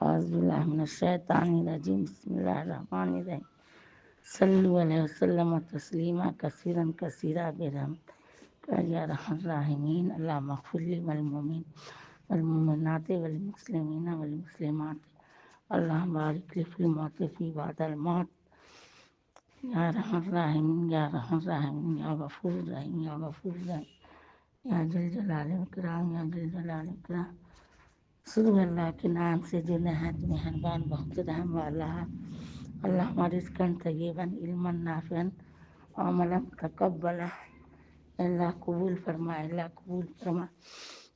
اعوذ باللہ من الشیطان الرجیم بسم اللہ الرحمن الرحیم صلو علیہ وسلم تسلیما کثیرا کثیرا برحمتک یا ارحم الراحمین اللہم اغفر لی والمؤمنین والمؤمنات والمسلمین والمسلمات اللہم بارک لی فی الموت فی بعد الموت یا ارحم الراحمین یا ارحم الراحمین یا غفور الرحیم یا غفور الرحیم یا ذل جلال والاکرام یا ذل جلال والاکرام۔ شروع اللہ کے نام سے جو نہایت مہربان بہت رحم والا ہے۔ اللہم رزقا طیبا علما نافعا عملا متقبلا۔ اللہ قبول فرمائے، اللہ قبول فرمائے۔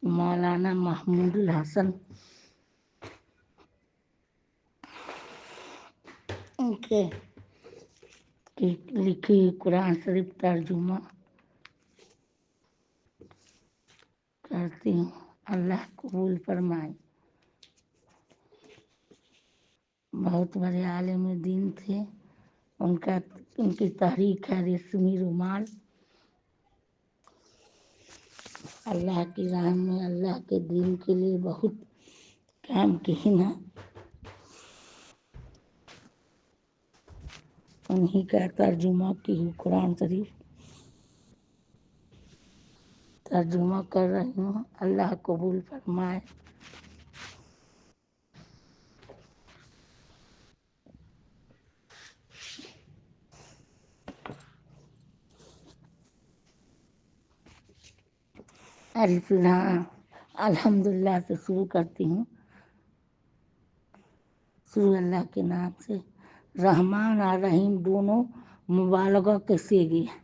مولانا محمود الحسن کے لکھی قرآن شریف ترجمہ کرتی ہوں، اللہ قبول فرمائے۔ بہت بڑے عالم دین تھے، ان کی تحریک ہے ریشمی رومال۔ اللہ کی راہ میں اللہ کے دین کے لیے بہت کام کیے ہیں۔ انہی کا ترجمہ کی ہوں، قرآن شریف ترجمہ کر رہی ہوں، اللہ قبول فرمائے۔ الف لام الحمدللہ سے شروع کرتی ہوں، شروع اللہ کے نام سے۔ رحمان اور رحیم دونوں مبالغہ کے صیغے ہیں۔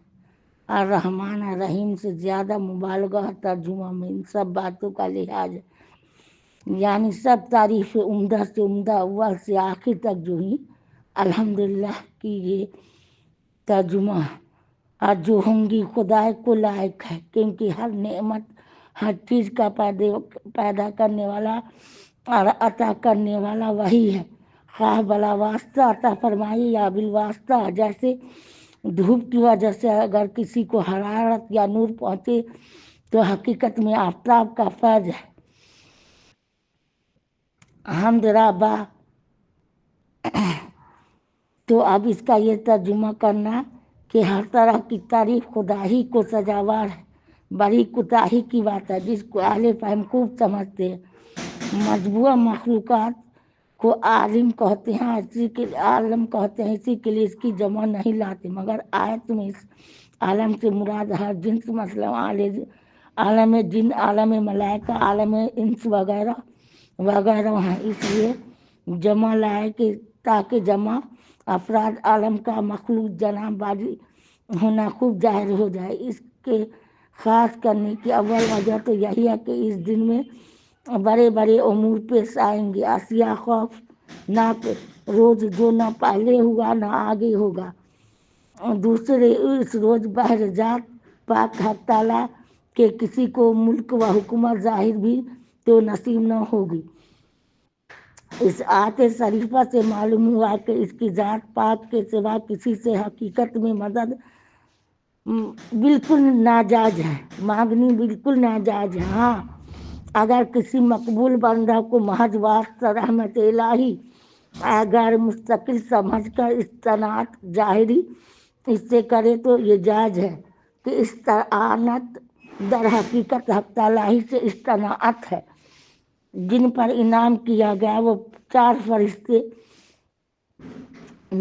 الرحمن اور رحیم سے زیادہ مبالغہ ترجمہ میں ان سب باتوں کا لحاظ ہے، یعنی سب تعریف عمدہ سے عمدہ اول سے آخر تک جو ہی الحمدللہ کی یہ ترجمہ ہے، اور جو ہوں گی خدا کو لائق ہے، کیونکہ ہر نعمت ہر چیز کا پیدا کرنے والا اور عطا کرنے والا وہی ہے، خواہ بلا واسطہ عطا فرمائی یا بالواسطہ۔ جیسے دھوپ کی وجہ سے اگر کسی کو حرارت یا نور پہنچے تو حقیقت میں آفتاب کا فیض ہے۔ حمد ربا، تو اب اس کا یہ ترجمہ کرنا کہ ہر طرح کی تعریف خدا ہی کو سزاوار ہے۔ بڑی کوتاہی کی بات ہے، جس کو اہل فہم خوب سمجھتے ہیں۔ مجموعہ مخلوقات کو عالم کہتے ہیں، عالم کہتے ہیں، اسی کے لیے اس کی جمع نہیں لاتے، مگر آیت میں اس عالم سے مراد ہر جنس، مثلا عالم جن، عالم ملائکہ، عالم انس وغیرہ وغیرہ ہیں۔ اس لیے جمع لائے کہ تاکہ جمع افراد عالم کا مخلوق جناب بازی ہونا خوب ظاہر ہو جائے۔ اس کے خاص کرنے کی اول وجہ تو یہی ہے کہ اس دن میں بڑے بڑے امور پیش آئیں گے، اشیاء خوف ناک روز جو نہ پہلے ہوا نہ آگے ہوگا۔ دوسرے اس روز بہر ذات پاک حق تعالیٰ کے کسی کو ملک و حکومت ظاہر بھی تو نصیب نہ ہوگی۔ اس آیت شریفہ سے معلوم ہوا کہ اس کی ذات پاک کے سوا کسی سے حقیقت میں مدد بالکل ناجائز ہے، مانگنی بالکل ناجائز ہے۔ ہاں، اگر کسی مقبول بندہ کو محض واسطہ رحمت الہی غیر مستقل سمجھ کر استناعت ظاہری اس سے کرے تو یہ جائز ہے کہ استعانت در حقیقت حق تعالیٰ ہی سے استناعت ہے۔ جن پر انعام کیا گیا وہ 4 فرشتے،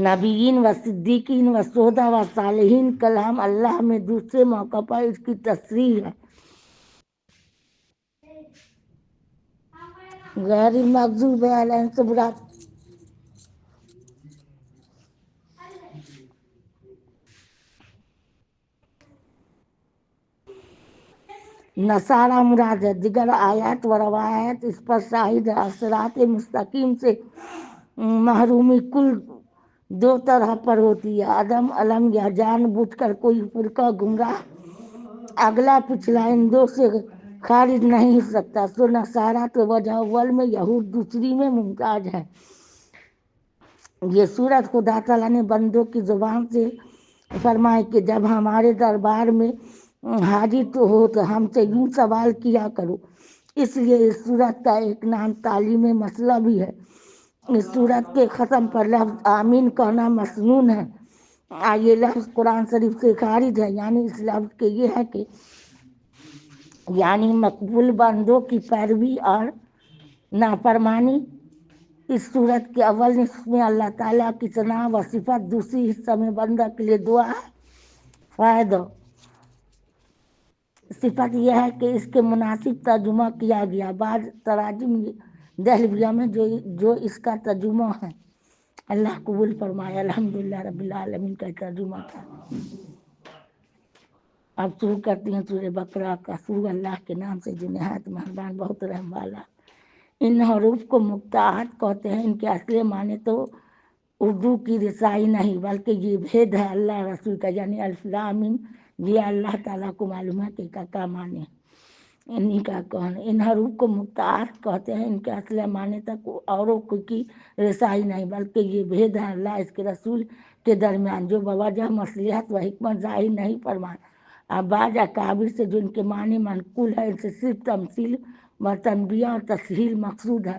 نبیین و صدیقین و شہداء و صالحین۔ کلام اللہ میں دوسرے موقع پر اس کی تصریح ہے۔ غیر المغضوب علیہم سے مراد نصارہ مراد ہے۔ دیگر آیات و روایات اس پر شاہد ہے۔ صراط مستقیم سے محرومی کل 2 طرح پر ہوتی ہے، عدم علم یا جان بوجھ کر کوئی فرقہ گمراہ اگلا پچھلا ان 2 سے خارج نہیں ہو سکتا۔ سو نصارہ تو وجہ اول میں، یہود دوسری میں ممتاز ہے۔ یہ صورت خدا تعالیٰ نے بندوں کی زبان سے فرمائی کہ جب ہمارے دربار میں حاضر تو ہو تو ہم سے یوں سوال کیا کرو۔ اس لیے اس صورت کا ایک نام تعلیم مسئلہ بھی ہے۔ اس صورت کے ختم پر لفظ آمین کہنا مسنون ہے، یہ لفظ قرآن شریف سے خارج ہے، یعنی اس لفظ کے یہ ہے کہ یعنی مقبول بندوں کی پیروی اور نافرمانی۔ اس صورت کے اول نصف میں اللہ تعالیٰ کی ثنا و صفت، دوسری حصہ میں بندہ کے لیے دعا فائدہ۔ صفت یہ ہے کہ اس کے مناسب ترجمہ کیا گیا، بعض تراجم دہلویہ میں جو اس کا ترجمہ ہے، اللہ قبول فرمائے۔ الحمدللہ رب العالمین کا ترجمہ تھا۔ اب شروع کرتی ہیں سورہ بقرہ کا۔ شروع اللہ کے نام سے جو نہایت مہربان بہت رحم والا۔ ان حروف کو مقطعات کہتے ہیں۔ ان کے اصل معنی تو اردو کی رسائی نہیں بلکہ یہ بھید ہے اللہ رسول کا، یعنی الف لام میم، یہ اللہ تعالیٰ کو معلوم ہے کہ کا معنی ہے، انہی کا کون۔ ان حروف کو مقطعات کہتے ہیں۔ ان کے اصل معنی تک اوروں کی رسائی نہیں بلکہ یہ بھید ہے اللہ اس کے رسول کے درمیان، جو بوجہ مصلحت و حکمت ظاہر نہیں فرمائے۔ اب بعض اکابر سے جو ان کے معنی منقول ہے، ان سے صرف تمثیل و تنبیہ اور تسہیل مقصود ہے،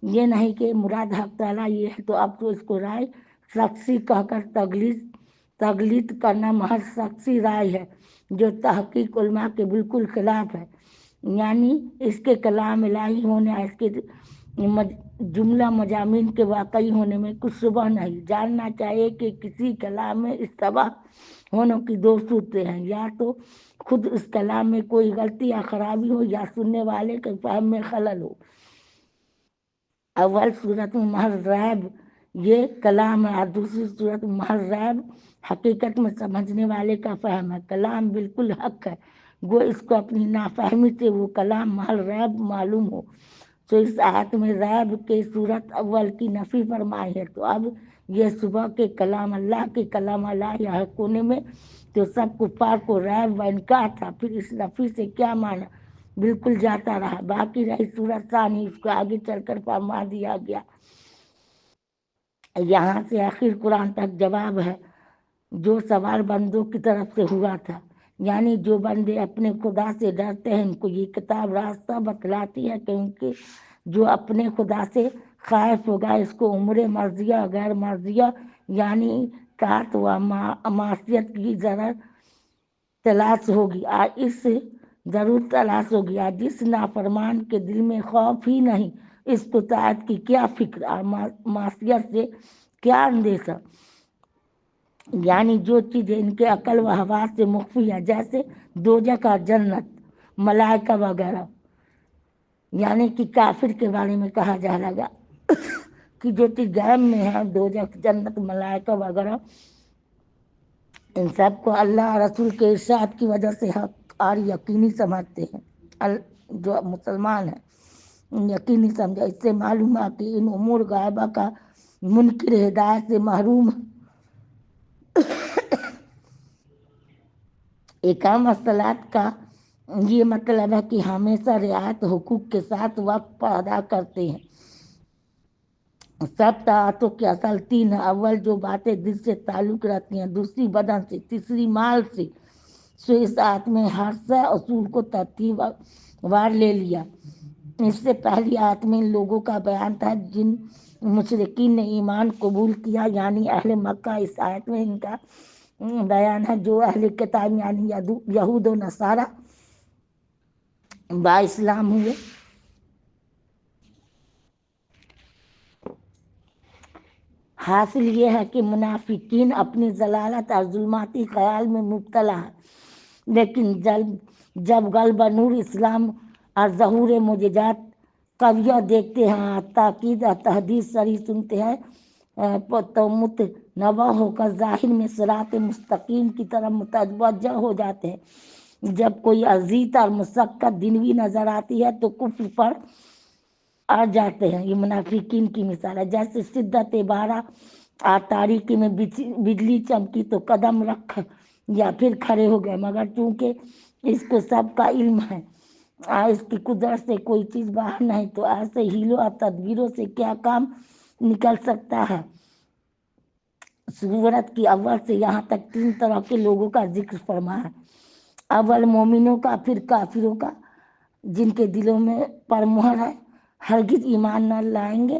یہ نہیں کہ مراد حق تعالیٰ یہ ہے۔ تو اب تو اس کو رائے شخصی کہہ کر تغلیط کرنا محض شخصی رائے ہے، جو تحقیق علماء کے بالکل خلاف ہے۔ یعنی اس کے کلام الہی ہونے اور اس کے جملہ مضامین کے واقعی ہونے میں کچھ شبہ نہیں۔ جاننا چاہیے کہ کسی کلام میں اشتباہ ہونے کی دو صورتیں ہیں، یا تو خود اس کلام میں کوئی غلطی یا خرابی ہو، یا سننے والے کے فہم میں خلل ہو۔ اول صورت میں محض ریب یہ کلام ہے، اور دوسری صورت میں محض ریب حقیقت میں سمجھنے والے کا فہم ہے۔ کلام بالکل حق ہے، وہ اس کو اپنی نافہمی سے وہ کلام محض ریب معلوم ہو۔ تو اس آیت میں ریب کے صورت اول کی نفی فرمائی ہے۔ تو اب یہ صبح کے کلام اللہ کے کلام اللہ یا حق ہونے میں تو سب کفار کو ریب و انکار تھا، پھر اس نفی سے کیا معنی بالکل جاتا رہا۔ باقی رہی صورت ثانی، اس کو آگے چل کر فرما دیا گیا۔ یہاں سے آخر قرآن تک جواب ہے جو سوال بندوں کی طرف سے ہوا تھا، یعنی جو بندے اپنے خدا سے ڈرتے ہیں ان کو یہ کتاب راستہ بتلاتی ہے کہ ان کے جو اپنے خدا سے خائف ہوگا اس کو امور مرضیہ غیر مرضیہ یعنی طاعت و معصیت کی ضرور تلاش ہوگی، اور اس ضرور تلاش ہوگی، اور جس نافرمان کے دل میں خوف ہی نہیں اس کو طاعت کی کیا فکر اور معصیت سے کیا اندیشہ۔ یعنی جو چیزیں ان کے عقل و حواس سے مخفی ہے، جیسے دوزخ اور جنت، ملائکہ وغیرہ، یعنی کہ کافر کے بارے میں کہا جا لگا کہ جو چیز غیب میں ہے، دوزخ، جنت، ملائکہ وغیرہ، ان سب کو اللہ رسول کے ارشاد کی وجہ سے حق اور یقینی سمجھتے ہیں۔ جو مسلمان ہیں یقینی سمجھا، اس سے معلوم ہے کہ ان امور غائبہ کا منکر ہدایت سے محروم ہے۔ اقامۃ الصلاۃ کا یہ مطلب ہے کہ ہمیشہ رعایت حقوق کے ساتھ وقت پر ادا کرتے ہیں۔ سب طاعتوں کے اصل تین ہیں، اول جو باتیں دل سے تعلق رکھتی ہیں، دوسری بدن سے، تیسری مال سے۔ سو اس آیت میں ہر سے اصول کو ترتیب وار لے لیا۔ اس سے پہلی آیت میں ان لوگوں کا بیان تھا جن مشرکین نے ایمان قبول کیا، یعنی اہل مکہ۔ اس آیت میں ان کا بیان ہے جو اہل کتاب یعنی یہود و نصارہ با اسلام ہوئے۔ حاصل یہ ہے کہ منافقین اپنی ضلالت اور ظلماتی خیال میں مبتلا ہے، لیکن جب غلبہ نور اسلام اور ظہور معجزات قویہ دیکھتے ہیں، تاکید اور تحدید صریح سنتے ہیں، تو متنوع ہو کر ظاہر میں صراط مستقیم کی طرف متوجہ ہو جاتے ہیں۔ جب کوئی اذیت اور مشقت دنوی نظر آتی ہے تو کفر پر آ جاتے ہیں۔ یہ منافقین کی مثال ہے، جیسے شدت بارہ اور تاریکی میں بجلی چمکی تو قدم رکھ یا پھر کھڑے ہو گئے، مگر چونکہ اس کو سب کا علم ہے اور اس کی قدرت سے کوئی چیز باہر نہیں، تو ایسے ہیلوں اور تدبیروں سے کیا کام نکل سکتا ہے۔ سورت کی اول سے یہاں تک تین طرح کے لوگوں کا ذکر فرمایا ہے۔ اول مومنوں کا، پھر کافروں کا جن کے دلوں میں پر مہر ہے، ہرگز ایمان نہ لائیں گے،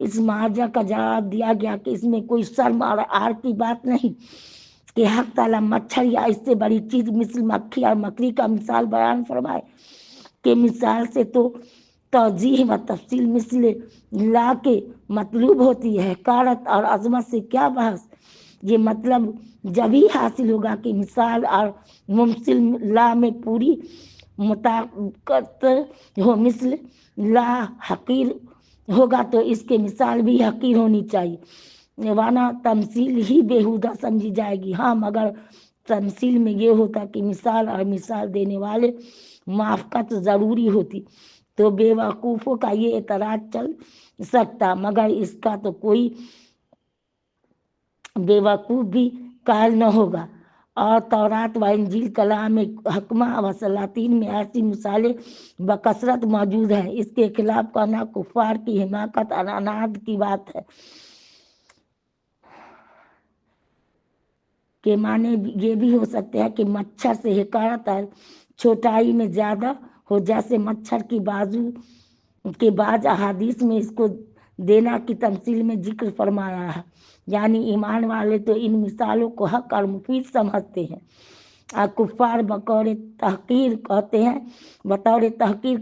اس معاوضہ کا جواب دیا گیا کہ اس میں کوئی شرم اور عار کی بات نہیں کہ حق تعالیٰ مچھر یا اس سے بڑی چیز مثل مکھی اور مکڑی کا مثال بیان فرمائے کہ مثال سے تو توضیح و تفصیل مثل لا کے مطلوب ہوتی ہے، حقارت اور عظمت سے کیا بحث۔ یہ مطلب جبھی حاصل ہوگا کہ مثال اور ممثل لا میں پوری مطابقت ہو، مثل لا حقیر ہوگا تو اس کے مثال بھی حقیر ہونی چاہیے، ورنہ تمثیل ہی بیہودہ سمجھی جائے گی۔ ہاں مگر تمثیل میں یہ ہوتا کہ مثال اور مثال دینے والے موافقت ضروری ہوتی تو بے وقوفوں کا یہ اعتراض چل سکتا، مگر اس کا تو کوئی بے وقوف بھی قائل نہ ہوگا۔ اور تورات و انجیل کلام حکمہ و سلاطین میں ایسی مثالیں بکثرت موجود ہیں۔ اس کے خلاف کرنا کفار کی حماقت اور عناد کی بات ہے۔ کے معنی یہ بھی ہو سکتے ہیں کہ مچھر سے حقارت اور چھوٹائی میں زیادہ ہو، جیسے مچھر کی بازو کے بعض احادیث میں اس کو دینا کی تمثیل میں ذکر فرمایا ہے، یعنی ایمان والے تو ان مثالوں کو حق اور مفید سمجھتے ہیں اور کفار بطور تحقیر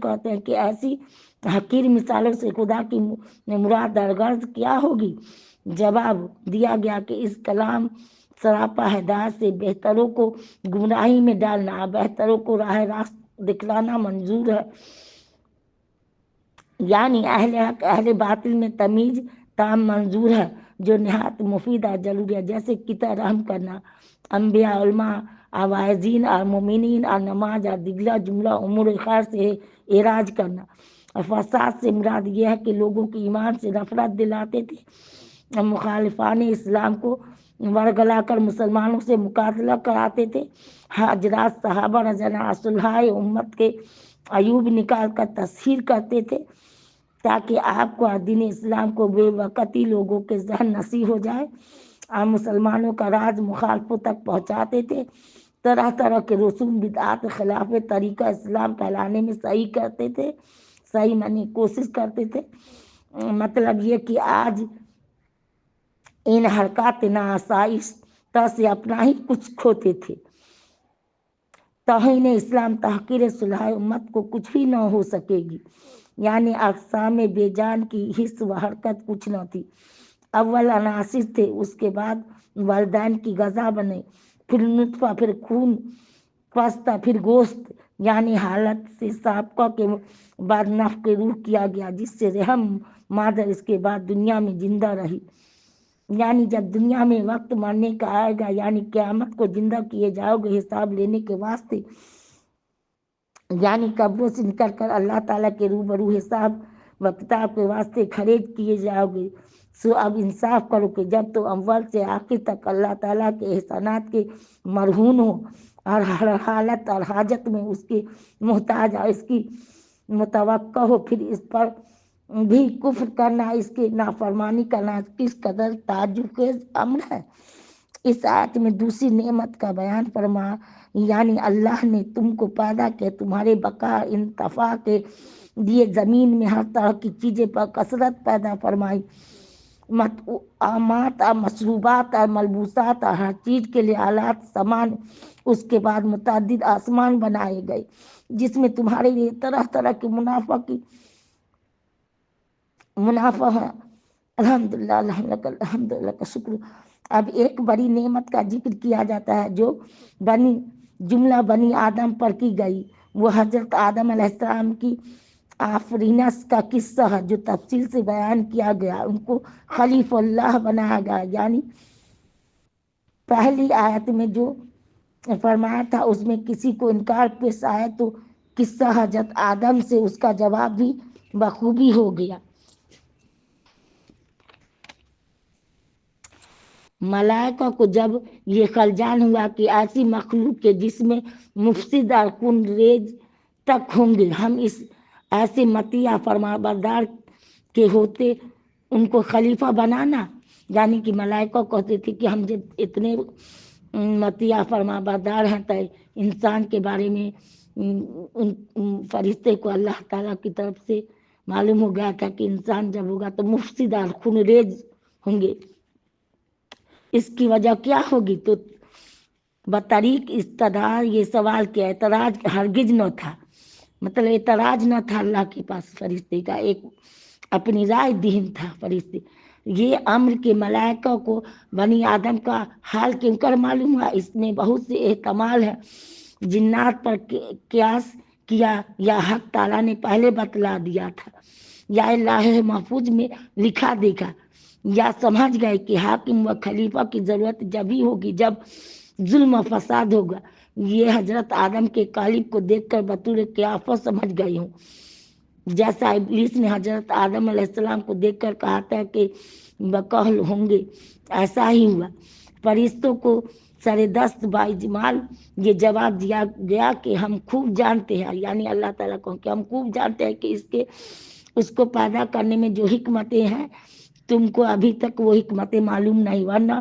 کہتے ہیں کہ ایسی حقیر مثالوں سے خدا کی مراد اور غرض کیا ہوگی۔ جواب دیا گیا کہ اس کلام سراپا ہدایت سے بہتروں کو گمراہی میں ڈالنا اور بہتروں کو راہ راست دکھلانا منظور ہے، یعنی اہل حق اہل باطل میں تمیز تام منظور ہے، جو نہایت مفید اور ضروری ہے، جیسے کتاب رحم کرنا، انبیاء، علماء اور واعظین اور مومنین اور نماز اور دیگر جملہ امور خیر سے اعراض کرنا۔ اور فساد سے مراد یہ ہے کہ لوگوں کی ایمان سے نفرت دلاتے تھے اور مخالفان اسلام کو ورگلا کر مسلمانوں سے مقابلہ کراتے تھے۔ حضرات صحابہ رضی اللہ عنہ صلحاء امت کے عیوب نکال کر تصحیح کرتے تھے تاکہ آپ کو اور دین اسلام کو بے وقتی لوگوں کے ذہن نصیح ہو جائے، اور مسلمانوں کا راز مخالفوں تک پہنچاتے تھے، طرح طرح کے رسوم بدعات خلاف طریقہ اسلام پھیلانے میں صحیح معنی کوشش کرتے تھے۔ مطلب یہ کہ آج ان حرکات ناآسائشہ سے اپنا ہی کچھ کھوتے تھے۔ توہین اسلام تحقیر صلحاء امت کو کچھ بھی نہ ہو سکے گی، یعنی اقسام بے جان کی حس و حرکت کچھ نہ تھی۔ اول عناصر تھے، اس کے بعد والدین کی غذا بنے، پھر نطفہ، پھر خون پستہ، پھر گوشت، یعنی حالت سے سابقہ کے بعد نفخ روح کیا گیا، جس سے رحم مادر اس کے بعد دنیا میں زندہ رہی، یعنی جب دنیا میں وقت مرنے کا آئے گا، یعنی قیامت کو زندہ کیے جاؤ گے حساب لینے کے واسطے، یعنی قبروں سے نکل کر اللہ تعالیٰ کے روبرو حساب و کتاب کے واسطے کھڑے کیے جاؤ گے۔ سو اب انصاف کرو کہ جب تو اول سے آخر تک اللہ تعالیٰ کے احسانات کے مرہون ہو اور ہر حالت اور حاجت میں اس کے محتاج اور اس کی متوقع ہو، پھر اس پر بھی کفر کرنا، اس کی نافرمانی کرنا کس قدر تعجب خیز امر ہے۔ اس آیت میں دوسری نعمت کا بیان فرما، یعنی اللہ نے تم کو پیدا کیا، تمہارے بقا انتفاع کے لیے زمین میں ہر طرح کی چیزیں پر کثرت پیدا فرمائی، مطعومات اور مشروبات اور ملبوسات اور ہر چیز کے لیے آلات سامان۔ اس کے بعد متعدد آسمان بنائے گئے جس میں تمہارے لیے طرح طرح کے منافع ہے۔ الحمدللہ الحمدللہ کا شکر۔ اب ایک بڑی نعمت کا ذکر کیا جاتا ہے جو بنی آدم پر کی گئی، وہ حضرت آدم علیہ السلام کی آفرینس کا قصہ ہے جو تفصیل سے بیان کیا گیا۔ ان کو خلیفہ اللہ بنایا گیا، یعنی پہلی آیت میں جو فرمایا تھا اس میں کسی کو انکار پیش آئے تو قصہ حضرت آدم سے اس کا جواب بھی بخوبی ہو گیا۔ ملائکہ کو جب یہ خلجان ہوا کہ ایسی مخلوق کے جس میں مفسد اور خون ریز تک ہوں گے، ہم اس ایسے مطیع فرمانبردار کے ہوتے ان کو خلیفہ بنانا، یعنی کہ ملائکہ کہتے تھے کہ ہم جب اتنے مطیع فرمانبردار ہیں تو انسان کے بارے میں ان فرشتے کو اللہ تعالیٰ کی طرف سے معلوم ہو گیا تھا کہ انسان جب ہوگا تو مفسد اور خونریز ہوں گے. اس کی وجہ کیا ہوگی؟ تو بطریق استدار یہ سوال کیا، اعتراض ہرگز نہ تھا، مطلب اعتراض نہ تھا اللہ کے پاس. فرشتے کا ایک اپنی رائے دہن تھا فرشتے. یہ امر کے ملائکہ کو بنی آدم کا حال کیوں کر معلوم ہوا؟ اس میں بہت سے احتمال ہے. جنات پر قیاس کیا، یا حق تعالیٰ نے پہلے بتلا دیا تھا، یا اللہ محفوظ میں لکھا دیکھا، یا سمجھ گئے کہ حاکم و خلیفہ کی ضرورت جب ہی ہوگی جب ظلم و فساد ہوگا. یہ حضرت آدم کے قالب کو دیکھ کر بطور قیافت سمجھ گئی ہوں. جیسا ابلیس نے حضرت آدم علیہ السلام کو دیکھ کر کہا تھا کہ بقول ہوں گے، ایسا ہی ہوا. فرشتوں کو سر دست باجمال یہ جواب دیا گیا کہ ہم خوب جانتے ہیں، یعنی اللہ تعالیٰ کو کہ ہم خوب جانتے ہیں کہ اس کو پیدا کرنے میں جو حکمتیں ہیں تم کو ابھی تک وہ حکمتیں معلوم نہیں، ورنہ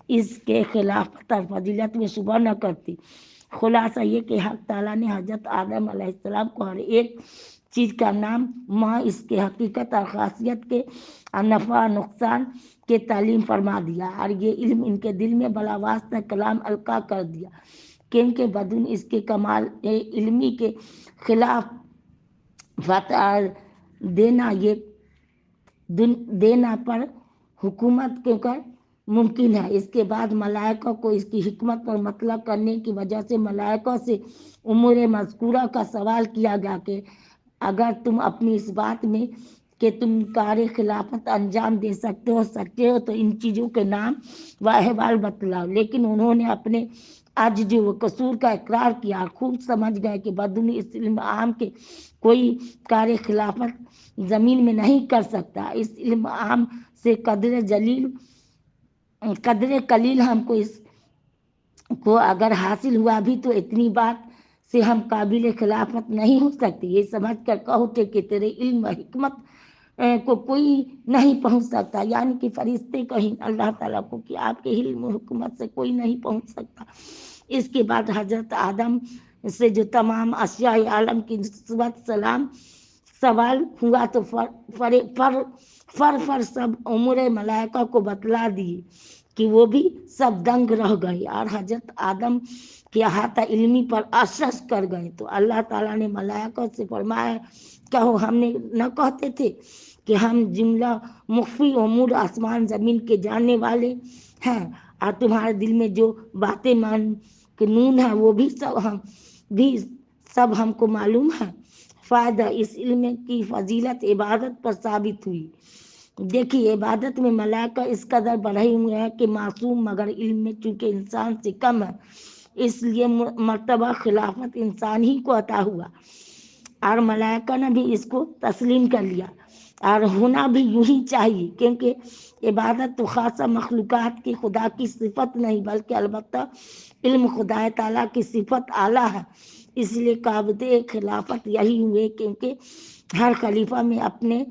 اس کے خلافت اور فضیلت میں شبہ نہ کرتی. خلاصہ یہ کہ حق تعالیٰ نے حضرت آدم علیہ السلام کو ہر ایک چیز کا نام ماں اس کے حقیقت اور خاصیت کے اور نفع نقصان کے تعلیم فرما دیا، اور یہ علم ان کے دل میں بلا واسطہ کلام القا کر دیا، کیونکہ بدون اس کے کمال علمی کے خلاف فتح دینا پر حکومت کے کر ممکن ہے. اس کے بعد ملائکہ کو اس کی حکمت پر مطلق کرنے کی وجہ سے ملائکہ سے امور مذکورہ کا سوال کیا گیا کہ اگر تم اپنی اس بات میں کہ تم کار خلافت انجام دے سکتے ہو تو ان چیزوں کے نام و احوال بتلاؤ. لیکن انہوں نے اپنے عجز و قصور کا اقرار کیا اور خوب سمجھ گئے کہ بدون اس علم عام کے کوئی کار خلافت زمین میں نہیں کر سکتا. اس علم عام سے قدر قلیل ہم کو اس کو اگر حاصل ہوا بھی تو اتنی بات سے ہم قابل خلافت نہیں ہو سکتے. یہ سمجھ کر کہو کہ تیرے علم و حکمت کو کوئی نہیں پہنچ سکتا، یعنی کہ فرشتے کہیں اللہ تعالیٰ کو کہ آپ کے علم و حکمت سے کوئی نہیں پہنچ سکتا. اس کے بعد حضرت آدم سے جو تمام اشیاء عالم کی نسبت سوال ہوا تو فر سب امور ملائکہ کو بتلا دیے کہ وہ بھی سب دنگ رہ گئے اور حضرت آدم کے احاطہ علمی پر اشش کر گئے. تو اللہ تعالیٰ نے ملائکہ سے فرمایا کہو ہم نے نہ کہتے تھے کہ ہم جملہ مخفی امور آسمان زمین کے جاننے والے ہیں، اور تمہارے دل میں جو باتیں مکنون ہیں وہ بھی سب ہم کو معلوم ہے. فائدہ اس علم کی فضیلت عبادت پر ثابت ہوئی. دیکھیے عبادت میں ملائکہ اس قدر بڑھے ہوئے ہیں کہ معصوم مگر علم میں چونکہ انسان سے کم ہے، اس لیے مرتبہ خلافت انسان ہی کو عطا ہوا، اور ملائکہ نے بھی اس کو تسلیم کر لیا، اور ہونا بھی یوں ہی چاہیے، کیونکہ عبادت تو خاصہ مخلوقات کی خدا کی صفت نہیں بلکہ البتہ علم خدا تعالیٰ کی صفت اعلیٰ ہے. اس لیے قابض خلافت یہی ہوئے کیونکہ ہر خلیفہ میں اپنے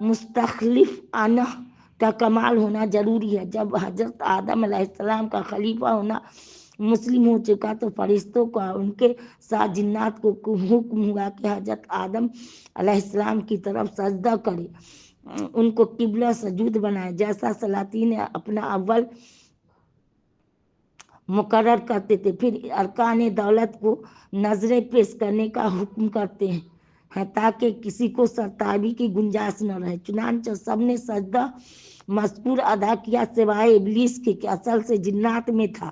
مستخلف آنا کا کمال ہونا ضروری ہے. جب حضرت آدم علیہ السلام کا خلیفہ ہونا مسلم ہو چکا تو فرشتوں کو ان کے ساتھ جنات کو حکم ہوا کہ حضرت آدم علیہ السلام کی طرف سجدہ کرے، ان کو قبلہ سجود بنائے جیسا سلاطین اپنا اول مقرر کرتے تھے. پھر ارکان دولت کو نظر پیش کرنے کا حکم کرتے ہیں تاکہ کسی کو سرتابی کی گنجائش نہ رہے. چنانچہ سب نے سجدہ مذکور ادا کیا سوائے ابلیس کے کہ اصل سے جنات میں تھا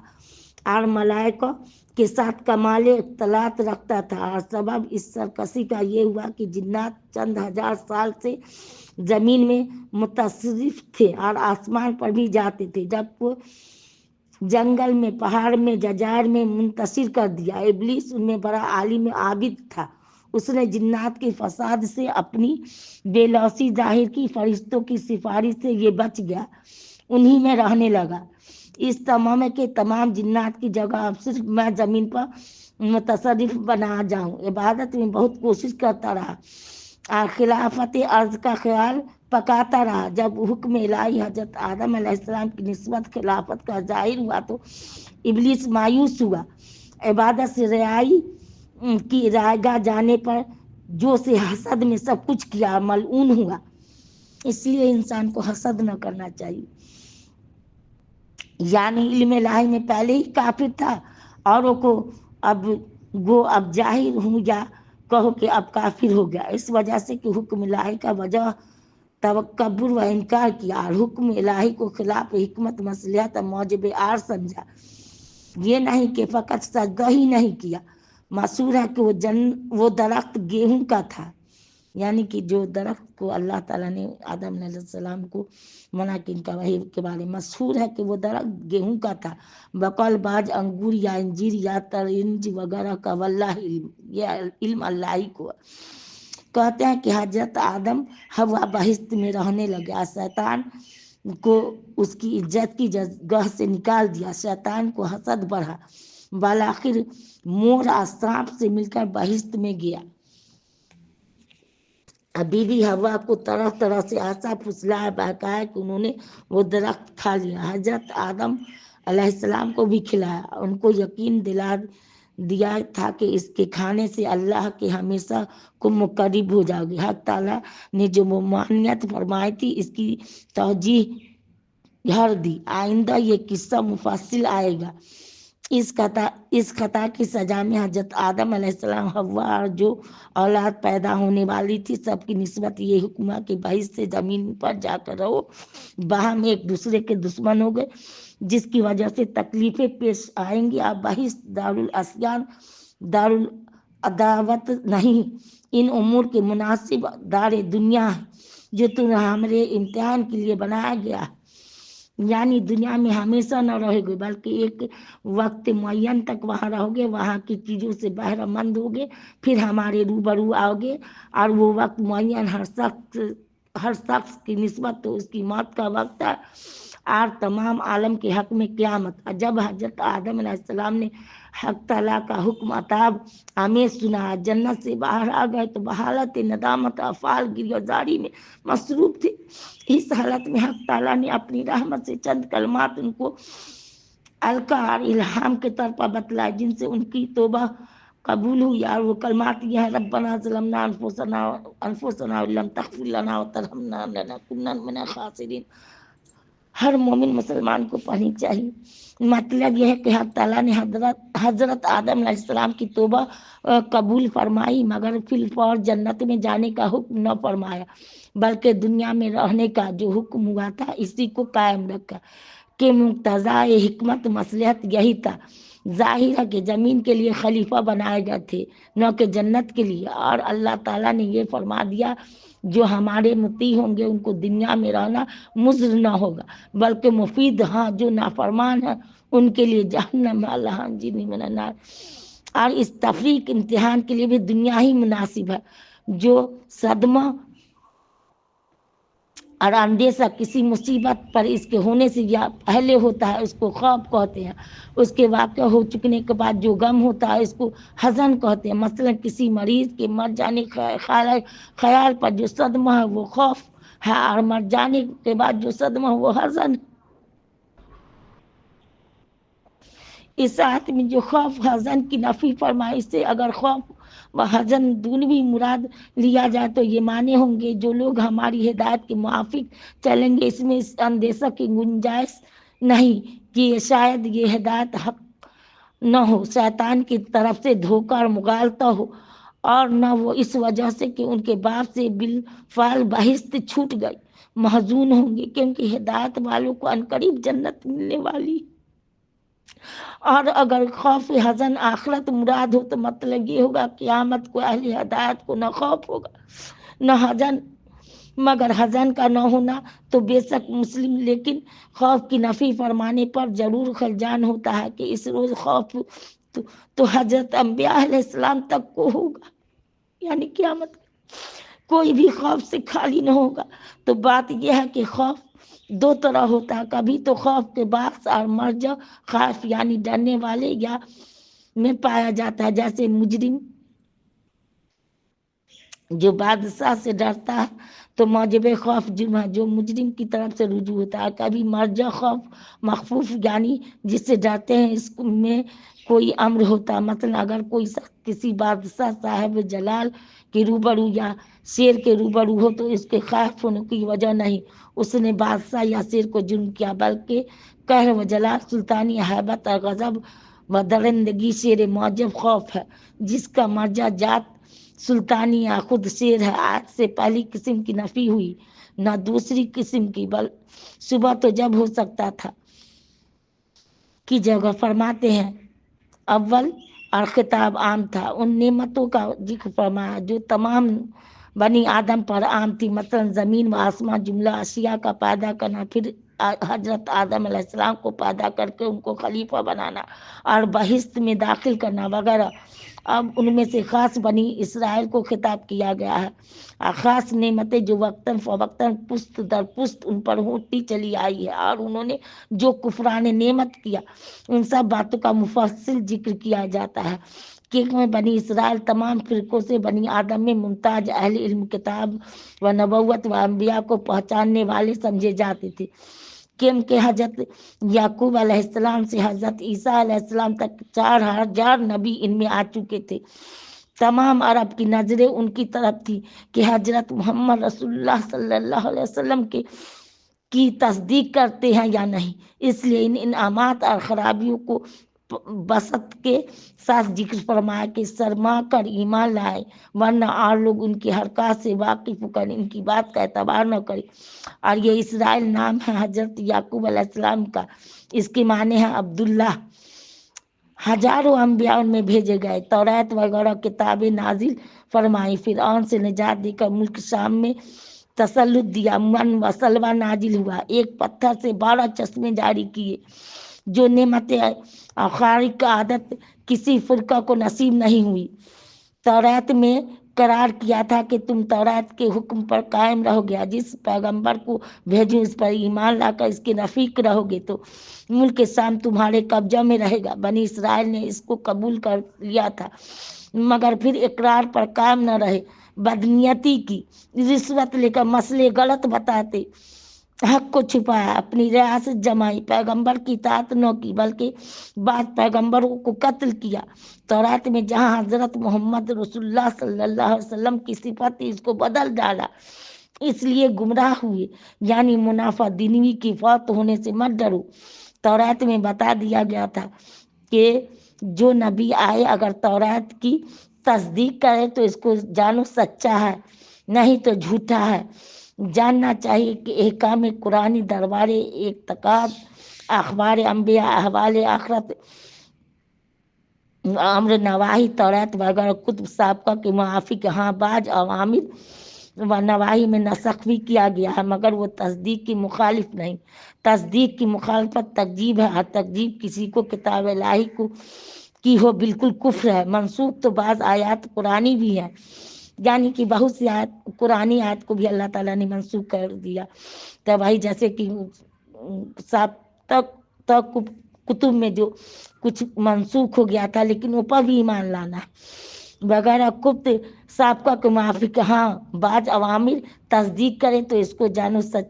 اور ملائکہ کے ساتھ کمال اختلاط رکھتا تھا. اور سبب اس سرکشی کا یہ ہوا کہ جنات چند ہزار سال سے زمین میں متصرف تھے اور آسمان پر بھی جاتے تھے، جب وہ جنگل میں پہاڑ میں جزائر میں منتشر کر دیا. ابلیس ان میں بڑا عالم عابد تھا، اس نے جنات کے فساد سے اپنی بے لوثی ظاہر کی، فرشتوں کی سفارش سے یہ بچ گیا، انہی میں رہنے لگا. اس تمام کے تمام جنات کی جگہ اب صرف میں زمین پر متصرف بنا جاؤں. عبادت میں بہت کوشش کرتا رہا اور خلافت ارض کا خیال پکاتا رہا. جب حکم الہی حضرت آدم علیہ السلام کی نسبت خلافت کا ظاہر ہوا تو ابلیس مایوس ہوا. عبادت سے رہائی کی رائے گاہ جانے پر جو سے حسد میں سب کچھ کیا، ملعون ہوا. اس لیے انسان کو حسد نہ کرنا چاہیے. یعنی علم الہی میں پہلے ہی کافر تھا، اوروں کو اب ظاہر ہوں یا کہو کہ اب کافر ہو گیا، اس وجہ سے کہ حکم الہی کا وجہ تکبر و انکار کیا، اور حکم الہی کو خلاف حکمت مصلحت موجب عار سمجھا. یہ نہیں کہ فقط سجدہ ہی نہیں کیا. مشہور ہے کہ وہ درخت گیہوں کا تھا، یعنی کہ جو درخت کو اللہ تعالیٰ نے آدم علیہ السلام کو منع کی، ان کا وحی کے بارے میں مشہور ہے کہ وہ درخت گیہوں کا تھا. بقول باج انگور یا انجیر یا ترنج وغیرہ کا واللہ علم، یہ علم اللہ ہی کو. کہتے ہیں کہ حضرت آدم ہوا بہشت میں رہنے لگا، شیطان کو اس کی عزت کی جگہ سے نکال دیا. شیطان کو حسد بڑھا، بالآخر مور اور سانپ سے مل کر بہشت میں گیا. بی بی ہوا کو طرح طرح سے ایسا پھسلایا بہکایا کہ انہوں نے وہ درخت کھا لیا. حضرت آدم علیہ السلام کو بھی کھلایا، ان کو یقین دلا دیا تھا کہ اس کے کھانے سے اللہ کے ہمیشہ کو مقرب ہو جاؤ گے. حق تعالیٰ نے جو ممانعت فرمائی تھی اس کی توجیہ گھر دی. آئندہ یہ قصہ مفصل آئے گا. اس خطا کی سزا میں حضرت آدم علیہ السلام، حوا اور جو اولاد پیدا ہونے والی تھی سب کی نسبت یہ حکم ہے کہ بہشت سے زمین پر جا کر رہو. باہم ایک دوسرے کے دشمن ہو گئے، جس کی وجہ سے تکلیفیں پیش آئیں گی. اب بہشت دارالاسیان دارالعداوت نہیں، ان امور کے مناسب دار دنیا ہے جو تم ہمارے امتحان کے لیے بنایا گیا ہے. یعنی دنیا میں ہمیشہ نہ رہو گے بلکہ ایک وقت معین تک وہاں رہو گے، وہاں کی چیزوں سے بہرہ مند ہوگے، پھر ہمارے روبرو آؤ گے. اور وہ وقت معین ہر شخص کی نسبت تو اس کی موت کا وقت ہے، اور تمام عالم کے حق میں قیامت. جب حضرت آدم علیہ السلام نے حق تعالیٰ کا حکم عطاب آمیز سنا، جنت سے باہر آ گئے تو بحالت ندامت افعال گریزاری میں مصروف تھے. اس حالت میں حق تعالیٰ نے اپنی رحمت سے چند کلمات ان کو القا اور الہام کے طور پر بتلائے، جن سے ان کی توبہ قبول ہوئی. اور وہ کلمات یہ ہیں: ربنا ظلمنا انفسنا لم تغفر لنا وترحمنا لنکونن من الخاسرین. ہر مومن مسلمان کو پڑھنی چاہیے. مطلب یہ ہے کہ حق تعالیٰ نے حضرت آدم علیہ السلام کی توبہ قبول فرمائی، مگر فی الفور جنت میں جانے کا حکم نہ فرمایا، بلکہ دنیا میں رہنے کا جو حکم ہوا تھا اسی کو قائم رکھا. کہ مقتضائے حکمت مصلحت یہی تھا. ظاہر ہے کہ زمین کے لیے خلیفہ بنائے گئے تھے، نہ کہ جنت کے لیے. اور اللہ تعالیٰ نے یہ فرما دیا جو ہمارے مطیع ہوں گے ان کو دنیا میں رہنا مضر نہ ہوگا بلکہ مفید. ہاں جو نافرمان ہیں ان کے لیے جہنم لہم جنی من النار. اور اس تفریق امتحان کے لیے بھی دنیا ہی مناسب ہے. جو صدمہ اور اندیشہ کسی مصیبت پر اس کے ہونے سے یا پہلے ہوتا ہے اس کو خوف کہتے ہیں. اس کے واقع ہو چکنے کے بعد جو غم ہوتا ہے اس کو حزن کہتے ہیں. مثلا کسی مریض کے مر جانے کا خیال پر جو صدمہ ہے وہ خوف ہے، اور مر جانے کے بعد جو صدمہ وہ حزن. اس آیت میں جو خوف حزن کی نفی فرمائی سے اگر خوف و حزن دونوں مراد لیا جائے تو یہ معنی ہوں گے جو لوگ ہماری ہدایت کے موافق چلیں گے اس میں اس اندیشہ کی گنجائش نہیں کہ شاید یہ ہدایت حق نہ ہو، شیطان کی طرف سے دھوکہ اور مغالطہ ہو، اور نہ وہ اس وجہ سے کہ ان کے باپ سے بالفعل بہشت چھوٹ گئی محزون ہوں گے، کیونکہ ہدایت والوں کو عنقریب جنت ملنے والی. اور اگر خوف حزن آخرت مراد ہو تو مطلب یہ ہوگا قیامت کو اہل ہدایت کو نہ خوف ہوگا نہ حزن. مگر حزن کا نہ ہونا تو بے شک مسلم، لیکن خوف کی نفی فرمانے پر ضرور خلجان ہوتا ہے کہ اس روز خوف تو حضرت انبیاء علیہ السلام تک کو ہوگا، یعنی قیامت کوئی بھی خوف سے خالی نہ ہوگا. تو بات یہ ہے کہ خوف دو طرح ہوتا ہے، کبھی تو خوف کے باعث اور مرجع خائف یعنی ڈرنے والے یا میں پایا جاتا ہے، جیسے مجرم جو بادشاہ سے ڈرتا ہے تو موجب خوف جو مجرم کی طرف سے رجوع ہوتا ہے. کبھی مرجع خوف مخفوف یعنی جس سے ڈرتے ہیں اس میں کوئی امر ہوتا، مثلا اگر کوئی شخص کسی بادشاہ صاحب جلال کے روبرو یا شیر کے روبرو ہو تو اس کے خائف ہونے کی وجہ نہیں اس نے بادشاہ یا شیر کو جرم کیا، بلکہ قہر و جلال، سلطانی ہیبت اور غضب و درندگی شیر موجب خوف ہے، جس کا مرجع جات سلطانی یا خود شیر ہے. آج سے پہلی قسم کی نفی ہوئی، نہ دوسری قسم کی، بل صبح تو جب ہو سکتا تھا کی جگہ فرماتے ہیں اول اور خطاب عام تھا. ان نعمتوں کا ذکر فرمایا جو تمام بنی آدم پر عام تھی، مثلا زمین و آسمان جملہ اشیاء کا پیدا کرنا، پھر حضرت آدم علیہ السلام کو پیدا کر کے ان کو خلیفہ بنانا اور بہشت میں داخل کرنا وغیرہ. اب ان میں سے خاص بنی اسرائیل کو خطاب کیا گیا ہے. خاص نعمتیں جو وقتاً فوقتاً پست در پست ان پر ہوتی چلی آئی ہے، اور انہوں نے جو کفران نعمت کیا ان سب باتوں کا مفصل ذکر کیا جاتا ہے کہ بنی اسرائیل تمام فرقوں سے بنی آدم میں ممتاز، اہل علم، کتاب و نبوت و انبیاء کو پہچاننے والے سمجھے جاتے تھے، کہ حضرت یعقوب علیہ السلام سے حضرت عیسیٰ علیہ السلام تک 4000 نبی ان میں آ چکے تھے. تمام عرب کی نظریں ان کی طرف تھی کہ حضرت محمد رسول اللہ صلی اللہ علیہ وسلم کی تصدیق کرتے ہیں یا نہیں. اس لیے ان انعامات اور خرابیوں کو بسط کے ساتھ ذکر فرمایا کہ سرما کر ایمان لائے، ورنہ اور لوگ ان کی حرکات سے واقف ہو کر ان کی بات کا اعتبار نہ کرے. اور یہ اسرائیل نام ہے حضرت یعقوب علیہ السلام کا، اس کے معنی ہے عبداللہ. ہزاروں انبیاء ان میں بھیجے گئے، توریت وغیرہ کتابیں نازل فرمائی، فرعون سے نجات دے کر ملک شام میں تسلط دیا، من و سلوہ نازل ہوا، ایک پتھر سے 12 چشمے جاری کیے. جو نعمتیں خارق عادت کسی فرقہ کو نصیب نہیں ہوئی. توریت میں قرار کیا تھا کہ تم توریت کے حکم پر قائم رہو گے، جس پیغمبر کو بھیجو اس پر ایمان لا کر اس کے رفیق رہو گے تو ملک شام تمہارے قبضہ میں رہے گا. بنی اسرائیل نے اس کو قبول کر لیا تھا مگر پھر اقرار پر قائم نہ رہے، بدنیتی کی، رشوت لے کر مسئلے غلط بتاتے، حق کو چھپایا، اپنی ریاست جمائی، پیغمبر کی اطاعت نہ کی بلکہ بعد پیغمبروں کو قتل کیا. توریت میں جہاں حضرت محمد رسول اللہ صلی اللہ علیہ وسلم کی صفت اس کو بدل ڈالا، اس لیے گمراہ ہوئے. یعنی منافع دینوی کی فوت ہونے سے مت ڈرو. توریت میں بتا دیا گیا تھا کہ جو نبی آئے اگر توریت کی تصدیق کرے تو اس کو جانو سچا ہے، نہیں تو جھوٹا ہے. جاننا چاہیے کہ احکام قرآنی، دربار اعتقاد، اخبار انبیاء، احوال آخرت، امر نواہی، توریت وغیرہ کتب سابقہ کے موافق ہاں بعض عوامر و نواہی میں نسخ بھی کیا گیا ہے مگر وہ تصدیق کی مخالف نہیں. تصدیق کی مخالفت تکذیب ہے، اور تکذیب کسی کو کتاب الہی کو کی ہو بالکل کفر ہے. منسوخ تو بعض آیات قرآنی بھی ہے، یعنی کہ بہت سی آیات قرآنی آیات کو بھی اللہ تعالیٰ نے منسوخ کر دیا. تو بھائی جیسے کہ تک کتب میں جو کچھ منسوخ ہو گیا تھا لیکن اوپر بھی ایمان لانا وغیرہ کتب سابقہ کے موافق ہاں بعض عوامر تصدیق کریں تو اس کو جانو سچ.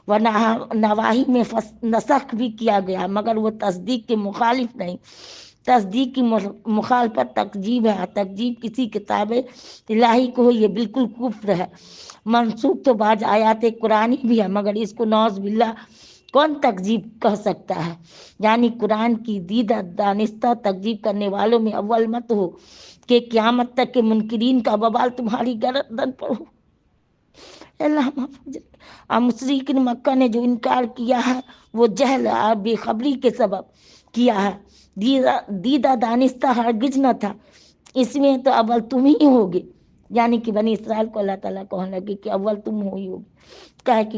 ورنہ نواہی میں نسخ بھی کیا گیا مگر وہ تصدیق کے مخالف نہیں. تصدیق کی مخالفت تکذیب ہے، تکذیب کسی کتاب الہی کو ہو یہ بالکل کفر ہے. منسوخ تو بعض آیات قرآنی بھی ہے مگر اس کو نعوذ باللہ کون تکذیب کہہ سکتا ہے. یعنی قرآن کی دیدہ دانستہ تکذیب کرنے والوں میں اول مت ہو کہ قیامت تک کے منکرین کا وبال تمہاری گردن پر ہو. اللہ محفوظ. اور مشرکین مکہ نے جو انکار کیا ہے وہ جہل اور بے خبری کے سبب کیا ہے، دیدہ دانستہ ہرگز نہ تھا. اس میں تو اول تم ہی ہوگے، یعنی کہ بنی اسرائیل کو اللہ تعالیٰ کہنے لگے کہ اول تم ہی ہوگے. کہا کہ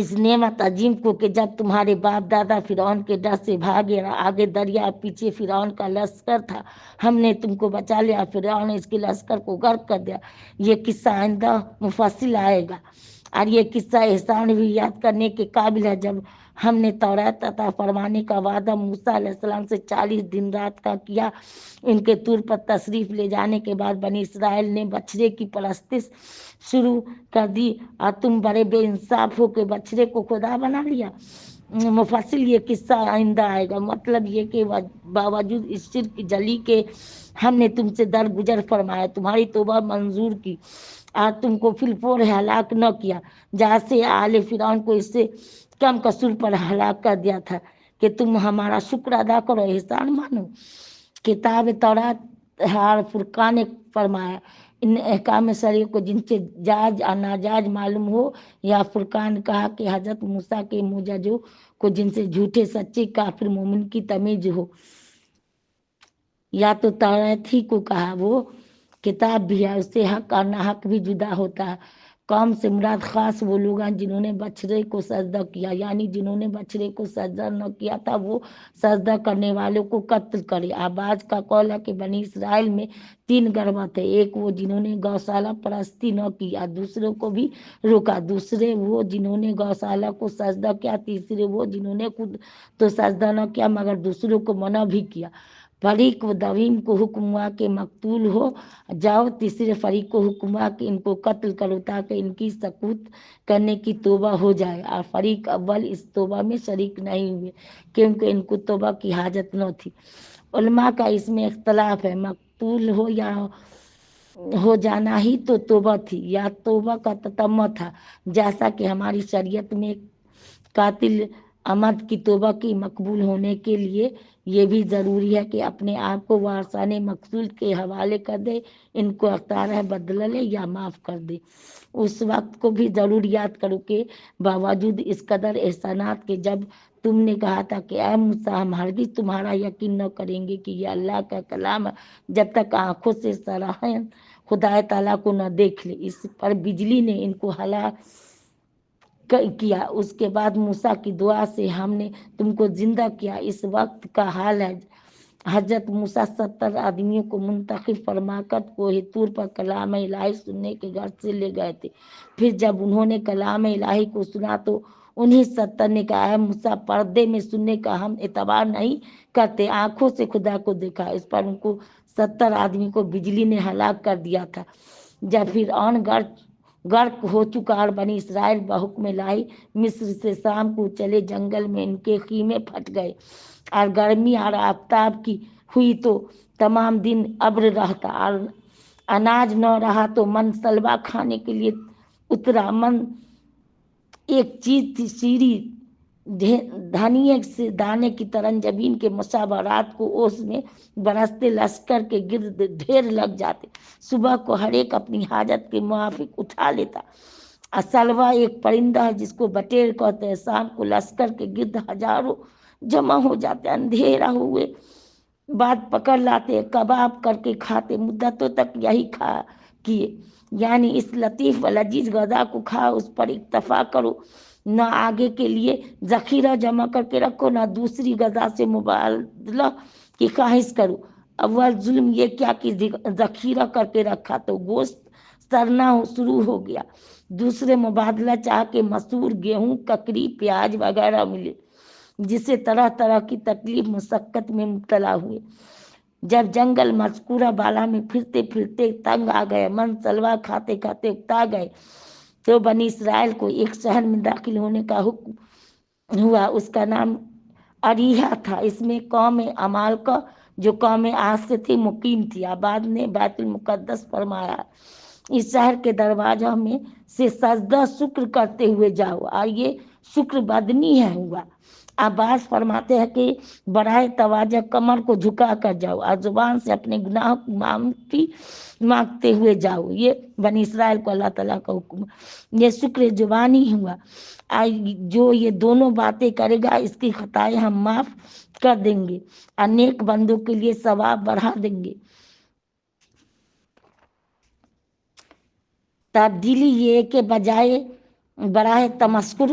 اس نعمت عظیم کو کہ جب تمہارے باپ دادا فرعون کے ڈر سے بھاگے، آگے دریا پیچھے فرعون کا لشکر تھا، ہم نے تم کو بچا لیا، فرعون نے اس کے لشکر کو غرق کر دیا۔ یہ قصہ آئندہ مفصل آئے گا، اور یہ قصہ احسان بھی یاد کرنے کے قابل ہے۔ جب ہم نے تورات عطا فرمانے کا وعدہ موسیٰ علیہ السلام سے 40 دن رات کا کیا، ان کے طور پر تشریف لے جانے کے بعد بنی اسرائیل نے بچھڑے کی پرستش شروع کر دی، اور تم بڑے بے انصاف ہو کہ بچھڑے کو خدا بنا لیا۔ مفصل یہ قصہ آئندہ آئے گا۔ مطلب یہ کہ باوجود اس شرک جلی کے ہم نے تم سے درگزر فرمایا، تمہاری توبہ منظور کی، اور تم کو فی الفور ہلاک نہ کیا، جہاں سے آل فرعون کو اس سے کم قصور پر ہلاک کر دیا تھا، کہ تم ہمارا شکر ادا کرو، احسان مانو۔ کتاب تورات اور فرقان نے فرمایا ان احکام شرعی کو جن سے جائز اور ناجائز معلوم ہو، یا فرقان کہا کہ حضرت موسیٰ کے معجزوں کو جن سے جھوٹے سچے کافر مومن کی تمیز ہو، یا تو تورات ہی کو کہا، وہ کتاب بھی ہے، اس سے حق اور ناحق بھی جدا ہوتا ہے۔ قوم سے مراد خاص وہ لوگ ہیں جنہوں نے بچھڑے کو سجدہ کیا، یعنی جنہوں نے بچھڑے کو سجدہ نہ کیا تھا وہ سجدہ کرنے والوں کو قتل کرے۔ آباز کا قول ہے کہ بنی اسرائیل میں 3 گروہ تھے، ایک وہ جنہوں نے گوشالہ پرستی نہ کیا، دوسروں کو بھی روکا، دوسرے وہ جنہوں نے گوشالہ کو سجدہ کیا، تیسرے وہ جنہوں نے خود تو سجدہ نہ کیا مگر دوسروں کو منع بھی کیا۔ فریق و دویم کو حکم ہوا کہ مقتول ہو جاؤ، تیسرے فریق کو حکم ہوا کہ ان کو قتل کرو تاکہ ان کی سقوط کرنے کی توبہ ہو جائے، اور فریق اول اس توبہ میں شریک نہیں ہوئے کیونکہ ان کو توبہ کی حاجت نہ تھی۔ علماء کا اس میں اختلاف ہے، مقتول ہو یا ہو جانا ہی تو توبہ تھی یا توبہ کا تتمہ تھا، جیسا کہ ہماری شریعت میں قاتل عمد کی توبہ کی مقبول ہونے کے لیے یہ بھی ضروری ہے کہ اپنے آپ کو وارثان مقتول کے حوالے کر دے، ان کو اختیار ہے بدلہ لے یا معاف کر دے۔ اس وقت کو بھی ضرور یاد کرو کہ باوجود اس قدر احسانات کے جب تم نے کہا تھا کہ اے موسیٰ ہم ہرگز تمہارا یقین نہ کریں گے کہ یہ اللہ کا کلام ہے جب تک آنکھوں سے سراہن خدا تعالیٰ کو نہ دیکھ لے، اس پر بجلی نے ان کو ہلاک کیا۔ اس کے بعد موسیٰ کی دعا سے ہم نے تم کو زندہ کیا۔ اس وقت کا حال ہے، حضرت موسیٰ 70 آدمیوں کو منتخب فرما کر کوہ طور پر کلام الہی سننے کے غرض سے لے گئے تھے۔ پھر جب انہوں نے کلام الہی کو سنا تو انہیں 70 نے کہا، اے موسیٰ پردے میں سننے کا ہم اعتبار نہیں کرتے، آنکھوں سے خدا کو دیکھا۔ اس پر ان کو 70 آدمی کو بجلی نے ہلاک کر دیا تھا۔ جب فرعون غرق ہو چکا اور بنی اسرائیل بحکم الہی مصر سے شام کو چلے، جنگل میں ان کے خیمے پھٹ گئے، اور گرمی اور آفتاب کی ہوئی تو تمام دن ابر رہتا، اور اناج نہ رہا تو من سلوا کھانے کے لیے اترا۔ من ایک چیز تھی سیری دھنیے سے دانے کی طرح زمین کے مشابہ، رات کو اوس میں برستے لشکر کے گرد ڈھیر لگ جاتے، صبح کو ہر ایک اپنی حاجت کے موافق اٹھا لیتا۔ سلوا ایک پرندہ ہے جس کو بٹیر کہتے ہیں، شام کو لشکر کے گرد ہزاروں جمع ہو جاتے، اندھیرا ہوئے بعد پکڑ لاتے، کباب کر کے کھاتے، مدتوں تک یہی کیے، یعنی اس لطیف و لذیذ غذا کو کھاؤ، اس پر اکتفا کرو، نہ آگے کے لیے ذخیرہ جمع کر کے رکھو، نہ دوسری غذا سے مبادلہ کی خواہش کرو۔ اول ظلم یہ کیا کہ ذخیرہ کر کے رکھا تو گوشت سڑنا شروع ہو گیا، دوسرے مبادلہ چاہ کے مسور، گیہوں، ککڑی، پیاز وغیرہ ملے، جسے طرح طرح کی تکلیف مشقت میں مبتلا ہوئے۔ جب جنگل مذکورہ بالا میں پھرتے پھرتے تنگ آ گئے، من سلوا کھاتے کھاتے اکتا گئے، تو بنی اسرائیل کو ایک شہر میں داخل ہونے کا حکم ہوا، اس کا نام اریحا تھا۔ اس میں قوم عمالقہ جو قوم عاد سے تھی مقیم تھی۔ آباد نے بیت المقدس فرمایا، اس شہر کے دروازہ میں سے سجدہ شکر کرتے ہوئے جاؤ، اور یہ شکر بدنی ہے ہوا۔ عباس فرماتے ہیں کہ برائے تواضع کمر کو جھکا کر جاؤ، اور زبان سے اپنے گناہ کی معافی مانگتے ہوئے جاؤ۔ یہ بنی اسرائیل کو اللہ تعالیٰ کا حکم، یہ شکر زبانی ہوا۔ جو یہ دونوں باتیں کرے گا اس کی خطائیں ہم معاف کر دیں گے اور نیک بندوں کے لیے ثواب بڑھا دیں گے۔ تبدیلی یہ کہ بجائے براہ تمسکر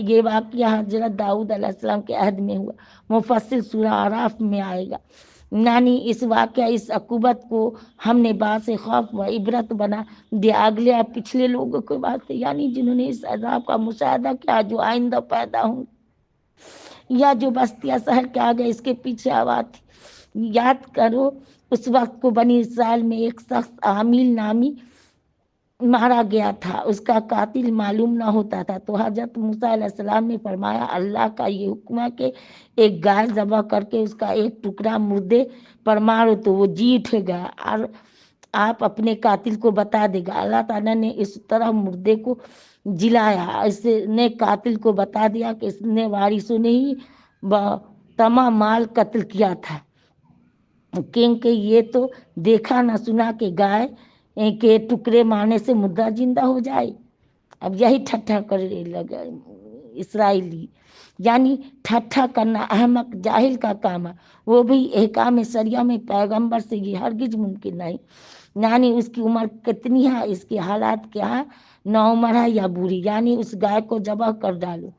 یہ واقعہ حضرت داؤد علیہ السلام کے عہد میں ہوا، مفصل سورہ اعراف میں آئے گا۔ یعنی اس واقعہ، اس عقوبت کو ہم نے باعث خوف و عبرت بنا دیا اگلے اور پچھلے لوگوں کے واسطے، یعنی جنہوں نے اس عذاب کا مشاہدہ کیا، جو آئندہ پیدا ہوں یا جو بستیاں شہر کے آگے اس کے پیچھے آواز تھی۔ یاد کرو اس وقت کو بنی اسرائیل میں ایک شخص عامل نامی مارا گیا تھا، اس کا قاتل معلوم نہ ہوتا تھا، تو حضرت موسیٰ علیہ السلام نے فرمایا اللہ کا یہ حکم ہے کہ ایک گائے ذبح کر کے اس کا ایک ٹکڑا مردے پر مارو تو وہ جی اٹھے گا اور آپ اپنے قاتل کو بتا دے گا۔ اللہ تعالیٰ نے اس طرح مردے کو جلایا، اس نے قاتل کو بتا دیا کہ اس نے وارثوں نے ہی تمام مال قتل کیا تھا، کیونکہ یہ تو دیکھا نہ سنا کہ گائے کے ٹکڑے مارنے سے مردہ زندہ ہو جائے۔ اب یہی ٹھٹھا کرنے لگا اسرائیلی، یعنی ٹھٹھا کرنا احمق جاہل کا کام ہے، وہ بھی احکام شریعہ میں پیغمبر سے یہ ہرگز ممکن نہیں۔ یعنی اس کی عمر کتنی ہے، اس کے حالات کیا ہے، نوعمر ہے یا بوڑھی، یعنی اس گائے کو ذبح کر ڈالو۔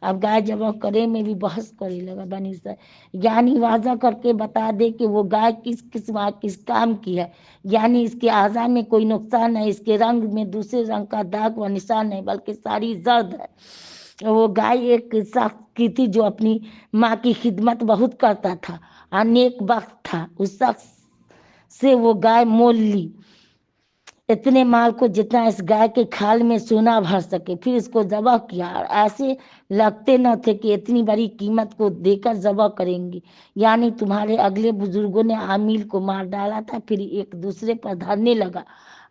اب گائے ذبح کرے میں بھی بحث کرنے لگا بنی اسرائیل، یعنی واضح کر کے بتا دے کہ وہ گائے کس قسم کس کام کی ہے، یعنی اس کے اعضاء میں کوئی نقصان ہے، اس کے رنگ میں دوسرے رنگ کا داغ و نشان نہیں، بلکہ ساری زرد ہے۔ وہ گائے ایک شخص کی تھی جو اپنی ماں کی خدمت بہت کرتا تھا اور نیک بخت تھا، اس شخص سے وہ گائے مول لی، اتنے مال کو جتنا اس گائے کے کھال میں سونا بھر سکے، پھر اس کو ذبح کیا، اور ایسے لگتے نہ تھے کہ اتنی بڑی قیمت کو دے کر ذبح کریں گے، یعنی تمہارے اگلے بزرگوں نے عامل کو مار ڈالا تھا، پھر ایک دوسرے پر دھرنے لگا،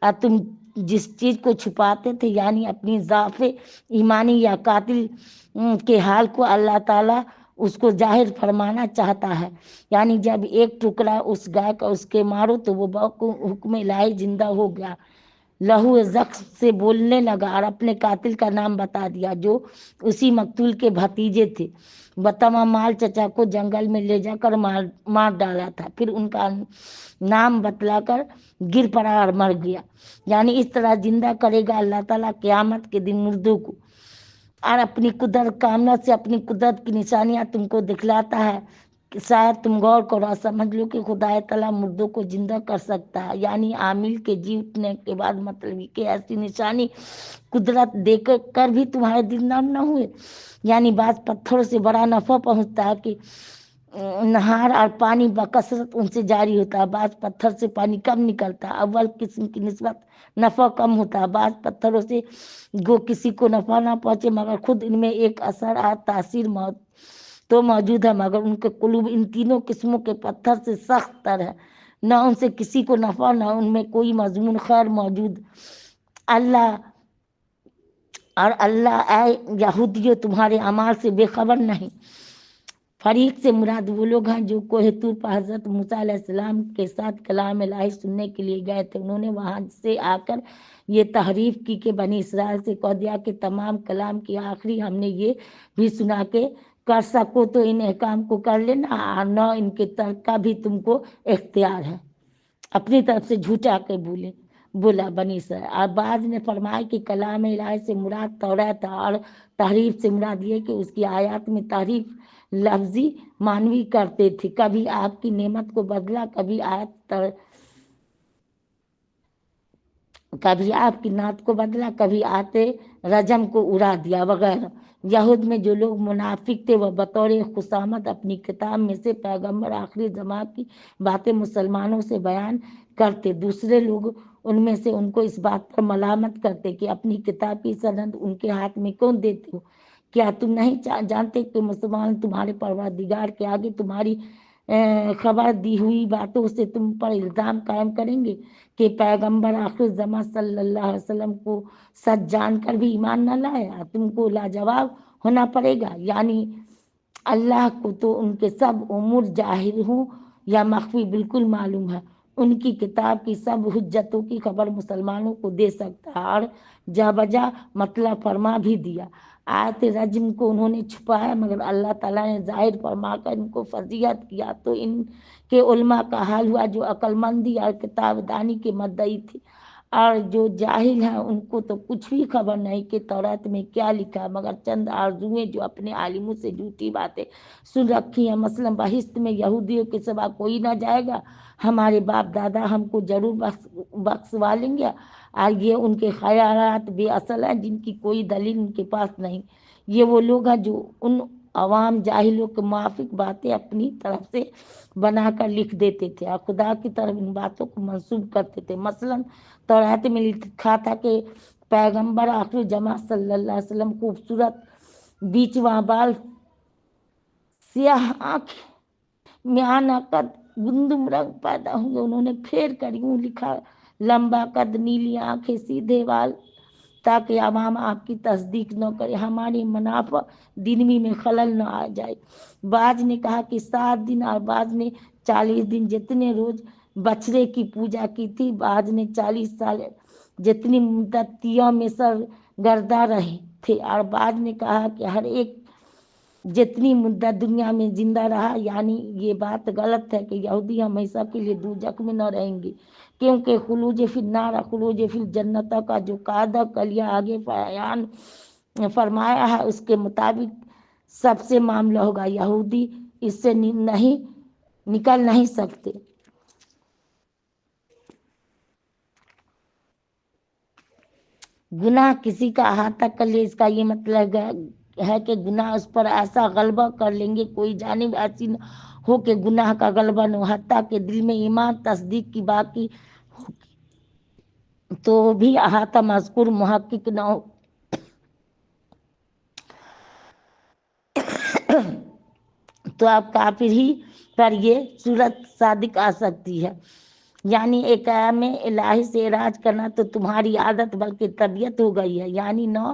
اور تم جس چیز کو چھپاتے تھے، یعنی اپنی ضعف ایمانی یا قاتل کے حال کو، اللہ تعالیٰ اس کو ظاہر فرمانا چاہتا ہے۔ یعنی جب ایک ٹکڑا اس گائے کا اس کے مارو تو وہ حکم الہی زندہ ہو گیا، لہو زخم سے بولنے لگا اور اپنے قاتل کا نام بتا دیا جو اسی مقتول کے بھتیجے تھے۔ بتما مال چچا کو جنگل میں لے جا کر مار ڈالا تھا، پھر ان کا نام بتلا کر گر پڑا اور مر گیا۔ یعنی اس طرح زندہ کرے گا اللہ تعالیٰ قیامت کے دن مردوں کو، اور اپنی قدرت کامنا سے اپنی قدرت کی نشانیاں تم کو دکھلاتا ہے۔ شاید تم غور کرو اور سمجھ لو کہ خدا تعالیٰ مردوں کو زندہ کر سکتا ہے، یعنی عامل کے جی اٹھنے کے بعد، مطلب کہ ایسی نشانی قدرت دے کر بھی تمہارے دل نرم نہ ہوئے۔ یعنی بعض پتھروں سے بڑا نفع پہنچتا ہے کہ نہار اور پانی بکثرت ان سے جاری ہوتا ہے، بعض پتھر سے پانی کم نکلتا ہے، اول قسم کی نسبت نفع کم ہوتا ہے، بعض پتھروں سے گو کسی کو نفع نہ پہنچے مگر خود ان میں ایک اثر اور تاثیر تو موجود ہے، مگر ان کے قلوب ان تینوں قسموں کے پتھر سے سخت تر ہے، نہ ان سے کسی کو نفع نہ ان میں کوئی مضمون خیر موجود۔ اللہ اے یہودیوں تمہارے اعمال سے بے خبر نہیں۔ فریق سے مراد وہ لوگ ہیں جو کوہ طور پر حضرت موسیٰ علیہ السلام کے ساتھ کلام الہی سننے کے لیے گئے تھے، انہوں نے وہاں سے آ کر یہ تحریف کی کہ بنی اسرائیل سے کہہ دیا کہ تمام کلام کی آخری ہم نے یہ بھی سنا کہ کر سکو تو ان احکام کو کر لینا، اور نہ ان کے ترک کا بھی تم کو اختیار ہے، اپنی طرف سے جھوٹا کے بولا بنی اسرائیل۔ اور بعض نے فرمایا کہ کلام الہی سے مراد توریت ہے، اور تحریف سے مراد یہ کہ اس کی آیات میں تحریف لفظی معنوی کرتے تھے، کبھی آپ کی نعمت کو بدلا، کبھی آپ کی نعت کو بدلا، کبھی آتے رجم کو اڑا دیا وغیرہ۔ یہود میں جو لوگ منافق تھے وہ بطور خصامت اپنی کتاب میں سے پیغمبر آخری زمان کی باتیں مسلمانوں سے بیان کرتے، دوسرے لوگ ان میں سے ان کو اس بات پر ملامت کرتے کہ اپنی کتاب کی سند ان کے ہاتھ میں کون دیتے ہو، کیا تم نہیں جانتے کہ مسلمان تمہارے پروردگار کے آگے تمہاری خبر دی ہوئی باتوں سے تم پر الزام قائم کریں گے کہ پیغمبر آخر زمان صلی اللہ علیہ وسلم کو سچ جان کر بھی ایمان نہ لایا، تم کو لاجواب ہونا پڑے گا۔ یعنی اللہ کو تو ان کے سب امور ظاہر ہوں یا مخفی بالکل معلوم ہے، ان کی کتاب کی سب حجتوں کی خبر مسلمانوں کو دے سکتا ہے، اور جا بجا مطلب فرما بھی دیا۔ آیت رجم کو انہوں نے چھپایا مگر اللہ تعالیٰ نے ظاہر فرما کر ان کو فضیحت کیا، تو ان کے علماء کا حال ہوا جو عقل مندی اور کتاب دانی کے مدعی تھے، اور جو جاہل ہیں ان کو تو کچھ بھی خبر نہیں کہ تورات میں کیا لکھا ہے، مگر چند آرزویں جو اپنے عالموں سے جھوٹی باتیں سن رکھی ہیں، مثلا بہشت میں یہودیوں کے سوا کوئی نہ جائے گا، ہمارے باپ دادا ہم کو ضرور بخشوا لیں گے، اور یہ ان کے خیالات بے اصل ہیں جن کی کوئی دلیل ان کے پاس نہیں۔ یہ وہ لوگ ہیں جو ان عوام جاہلوں کے موافق باتیں اپنی طرف سے بنا کر لکھ دیتے تھے اور خدا کی طرف ان باتوں کو منسوب کرتے تھے۔ مثلا تورات میں لکھا تھا کہ پیغمبر آخری جماع صلی اللہ علیہ وسلم خوبصورت بیچواں بال، سیاہ آنکھ، میانہ قد، گندم رنگ پیدا ہوں گے۔ انہوں نے پھیر کر یوں لکھا، لمبا قد، نیلی آنکھیں، سیدھے بال، تاکہ عوام آپ کی تصدیق نہ کرے، ہماری منافع دینی میں خلل نہ آ جائے۔ بعض نے کہا کہ 7 دن اور بعض نے 40 دن جتنے روز بچڑے کی پوجا کی تھی، بعض نے 40 سال جتنی مدت تیوں میں سرگرداں رہے تھے، اور بعض نے کہا کہ ہر ایک جتنی مدت دنیا میں زندہ رہا۔ یعنی یہ بات غلط ہے کہ یہودی ہمیشہ کے لیے دوزخ میں نہ رہیں گے، کیونکہ خلود فی النار خلود فی الجنت کا جو قاعدہ کلیہ آگے بیان فرمایا ہے، اس کے مطابق سب سے معاملہ ہوگا، یہودی اس سے نکل نہیں سکتے۔ گناہ کسی کا احاطہ کر لے، اس کا یہ مطلب ہے کہ گناہ اس پر ایسا غلبہ کر لیں گے، کوئی جانب ایسی نہ ہو کہ گناہ کا غلبہ نہ ہو، حتیٰ کہ دل میں ایمان تصدیق کی باقی تو بھی احاطہ مذکور محقق نہ ہو۔ تو اب کافر ہی پر یہ صورت صادق آ سکتی ہے، یعنی ایک ایام الہی سے اعراض کرنا تو تمہاری عادت بلکہ طبیعت ہو گئی ہے، یعنی نہ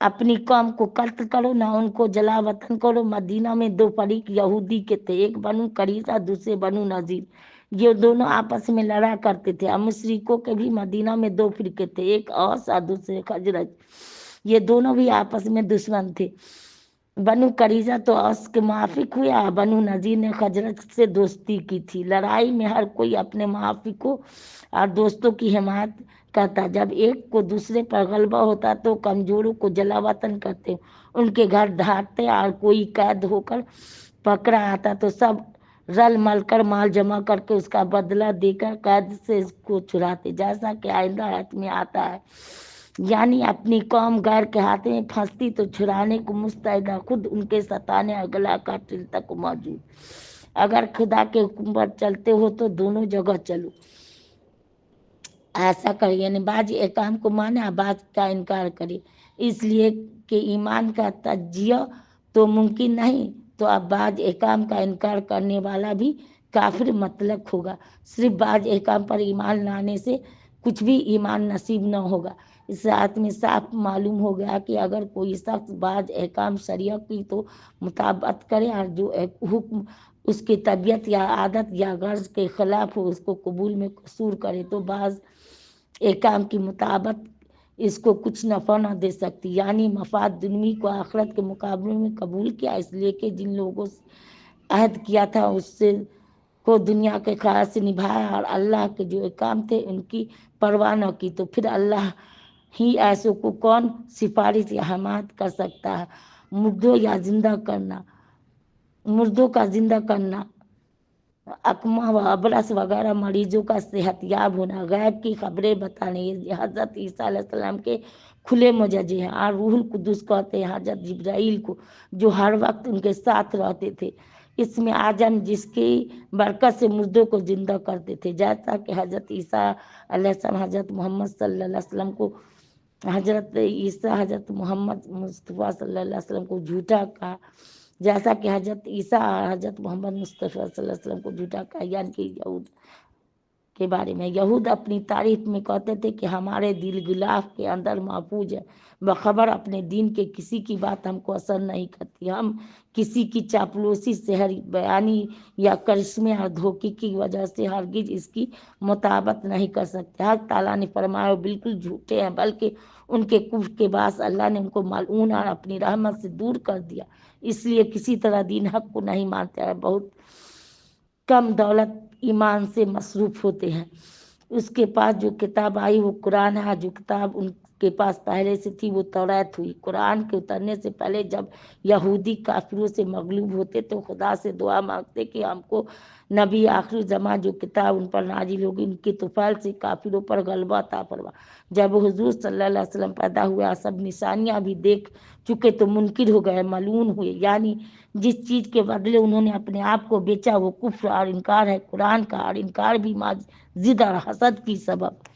اپنی قوم کو قتل کرو نہ ان کو جلا وطن کرو۔ مدینہ میں 2 فریق یہودی کے تھے، ایک بنو قریظہ دوسرے بنو نذیر، یہ دونوں آپس میں لڑا کرتے تھے۔ اور مشرکوں کے بھی مدینہ میں 2 فرقے تھے، ایک اوس اور دوسرے خزرج، یہ دونوں بھی آپس میں دشمن تھے۔ بنو قریظہ تو اوس کے موافق ہوا، بنو نذیر نے خزرج سے دوستی کی تھی۔ لڑائی میں ہر کوئی اپنے موافقوں اور دوستوں کی حمایت کرتا، جب ایک کو دوسرے پر غلبہ ہوتا تو کمزوروں کو جلا وطن کرتے، ان کے گھر ڈھاتے، اور کوئی قید ہو کر پکڑا آتا تو سب رل مل کر مال جمع کر کے اس کا بدلہ دے کر قید سے اس کو چھڑاتے، جیسا کہ آئندہ آیت میں آتا ہے۔ یعنی اپنی قوم غیر کے ہاتھ میں پھنستی تو چھڑانے کو مستعد، خود ان کے ستانے اور گلا کاٹنے تک موجود۔ اگر خدا کے حکم پر چلتے ہو تو دونوں جگہ چلو، ایسا کرے، یعنی بعض احکام کو مانے اور بعض کا انکار کرے، اس لیے کہ ایمان کا تجزیہ تو ممکن نہیں، تو اب بعض احکام کا انکار کرنے والا بھی کافر مطلق ہوگا۔ صرف بعض احکام پر ایمان لانے سے کچھ بھی ایمان نصیب نہ ہوگا۔ اس آیت میں صاف معلوم ہو گیا کہ اگر کوئی شخص بعض احکام شریعت کی تو مطابقت کرے اور جو حکم اس کی طبیعت یا عادت یا غرض کے خلاف ہو اس کو قبول میں قصور کرے، تو بعض احکام کی مطابقت اس کو کچھ نفع نہ دے سکتی، یعنی مفاد دنیوی کو آخرت کے مقابلے میں قبول کیا، اس لیے کہ جن لوگوں سے عہد کیا تھا اس سے کو دنیا کے خیال سے نبھایا اور اللہ کے جو احکام تھے ان کی پرواہ نہ کی، تو پھر اللہ ہی ایسوں کو کون سفارش یا حمایت کر سکتا ہے۔ مردوں کا زندہ کرنا، اکمہ و ابرص وغیرہ مریضوں کا صحت یاب ہونا، غیب کی خبریں بتانے، یہ حضرت عیسیٰ علیہ السلام کے کھلے معجزے ہیں۔ اور روح القدس کہتے ہیں حضرت جبرائیل کو، جو ہر وقت ان کے ساتھ رہتے تھے، اس میں اعظم جس کی برکت سے مردوں کو زندہ کرتے تھے، جیسا کہ حضرت عیسیٰ علیہ السلام حضرت محمد صلی اللہ علیہ وسلم کو حضرت عیسیٰ حضرت محمد مصطفیٰ صلی اللہ علیہ وسلم کو جھوٹا کہا، جیسا کہ حضرت عیسیٰ اور حضرت محمد مصطفیٰ صلی اللہ علیہ وسلم کو جھوٹا کہا، یعنی کہ یہود کے بارے میں۔ یہود اپنی تعریف میں کہتے تھے کہ ہمارے دل غلاف کے اندر محفوظ ہے، بخبر اپنے دین کے کسی کی بات ہم کو اثر نہیں کرتی، ہم کسی کی چاپلوسی، سحر بیانی یا کرشمے اور دھوکے کی وجہ سے ہرگز اس کی مطابقت نہیں کر سکتے۔ حق تعالیٰ نے فرمایا وہ بالکل جھوٹے ہیں، بلکہ ان کے کفر کے باعث اللہ نے ان کو ملعون اور اپنی رحمت سے دور کر دیا، اس لیے کسی طرح دین حق کو نہیں مانتے اور بہت کم دولت ایمان سے مصروف ہوتے ہیں۔ اس کے پاس جو کتاب آئی وہ قرآن ہے، جو کتاب ان کے پاس پہلے سے تھی وہ توریت ہوئی۔ قرآن کے اترنے سے پہلے جب یہودی کافروں سے مغلوب ہوتے تو خدا سے دعا مانگتے کہ ہم کو نبی آخری زمان جو کتاب ان پر نازل ہوگی ان کے طفیل سے کافروں پر غلبہ عطا فرما۔ جب حضور صلی اللہ علیہ وسلم پیدا ہوا سب نشانیاں بھی دیکھ چکے تو منکر ہو گئے، ملعون ہوئے، یعنی جس چیز کے بدلے انہوں نے اپنے آپ کو بیچا وہ کفر اور انکار ہے قرآن کا، اور انکار بھی ضد اور حسد کی سبب۔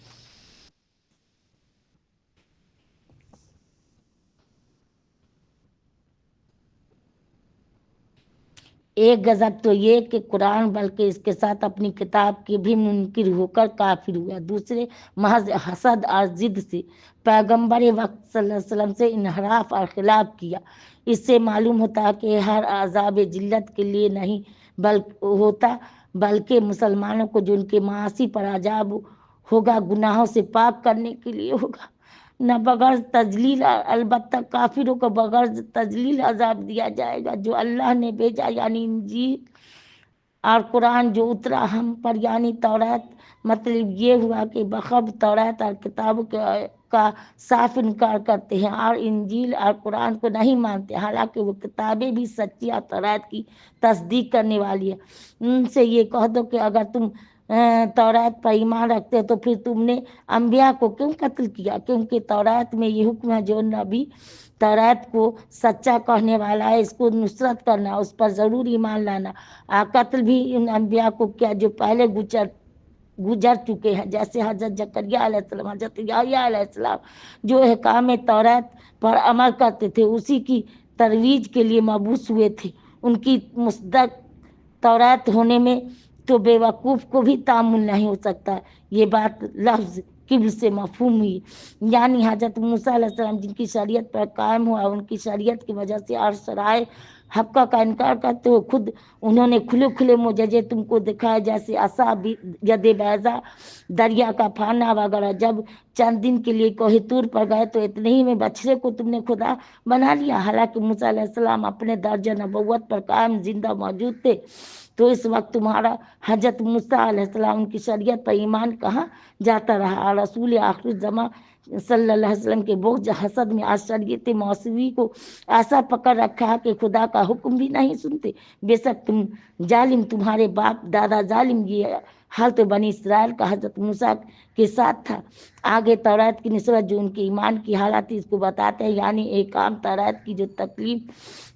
ایک غضب تو یہ کہ قرآن بلکہ اس کے ساتھ اپنی کتاب کے بھی منکر ہو کر کافر ہوا، دوسرے محض حسد اور ضد سے پیغمبر وقت صلی اللہ علیہ وسلم سے انحراف اور خلاف کیا۔ اس سے معلوم ہوتا ہے کہ ہر عذاب ذلت کے لیے نہیں ہوتا بلکہ مسلمانوں کو جو ان کے معاصی پر عذاب ہوگا گناہوں سے پاک کرنے کے لیے ہوگا، نہ بغیر تجلیل، البتہ کافروں کو بغیر تجلیل عذاب دیا جائے گا۔ جو اللہ نے بھیجا یعنی انجیل اور قرآن جو اترا ہم پر یعنی توریت، مطلب یہ ہوا کہ بخب توریت اور کتابوں کا صاف انکار کرتے ہیں اور انجیل اور قرآن کو نہیں مانتے، حالانکہ وہ کتابیں بھی سچی اور توریت کی تصدیق کرنے والی ہے۔ ان سے یہ کہہ دو کہ اگر تم توریت پر ایمان رکھتے ہو تو پھر تم نے انبیاء کو کیوں قتل کیا؟ کیونکہ توریت میں یہ حکم ہے جو نبی توریت کو سچا کہنے والا ہے اس کو نصرت کرنا، اس پر ضرور ایمان لانا۔ قتل بھی ان انبیاء کو کیا جو پہلے گزر چکے ہیں، جیسے حضرت زکریا علیہ السلام، حضرت یحییٰ علیہ السلام جو احکام توریت پر عمل کرتے تھے اسی کی ترویج کے لیے مبعوث ہوئے تھے۔ ان کی مصدق توریت ہونے میں تو بے وقوف کو بھی تعامل نہیں ہو سکتا۔ یہ بات لفظ قبل سے مفہوم ہوئی، یعنی حضرت موسیٰ علیہ السلام جن کی شریعت پر قائم ہوا ان کی شریعت کی وجہ سے اور شرائع حقہ کا انکار کرتے ہو خود انہوں نے کھلے کھلے معجزے تم کو دکھائے، جیسے عصا، ید بیضا، دریا کا پھاڑنا وغیرہ۔ جب چند دن کے لیے کوہ طور پر گئے تو اتنے ہی میں بچڑے کو تم نے خدا بنا لیا، حالانکہ موسیٰ علیہ السلام اپنے درجہ نبوت پر قائم زندہ موجود تھے۔ تو اس وقت تمہارا حضرت موسیٰ علیہ السلام ان کی شریعت پر ایمان کہاں جاتا رہا؟ اور رسول آخر زمان صلی اللہ علیہ وسلم کے بغض حسد میں آج شریعت موسوی کو ایسا پکڑ رکھا ہے کہ خدا کا حکم بھی نہیں سنتے۔ بے شک تم ظالم، تمہارے باپ دادا ظالم۔ یہ حال تو بنی اسرائیل کا حضرت موسیٰ کے ساتھ تھا۔ آگے توریت کی نسبت جو ان کے ایمان کی حالت تھی اس کو بتاتے ہیں، یعنی احکام توریت کی جو تکلیف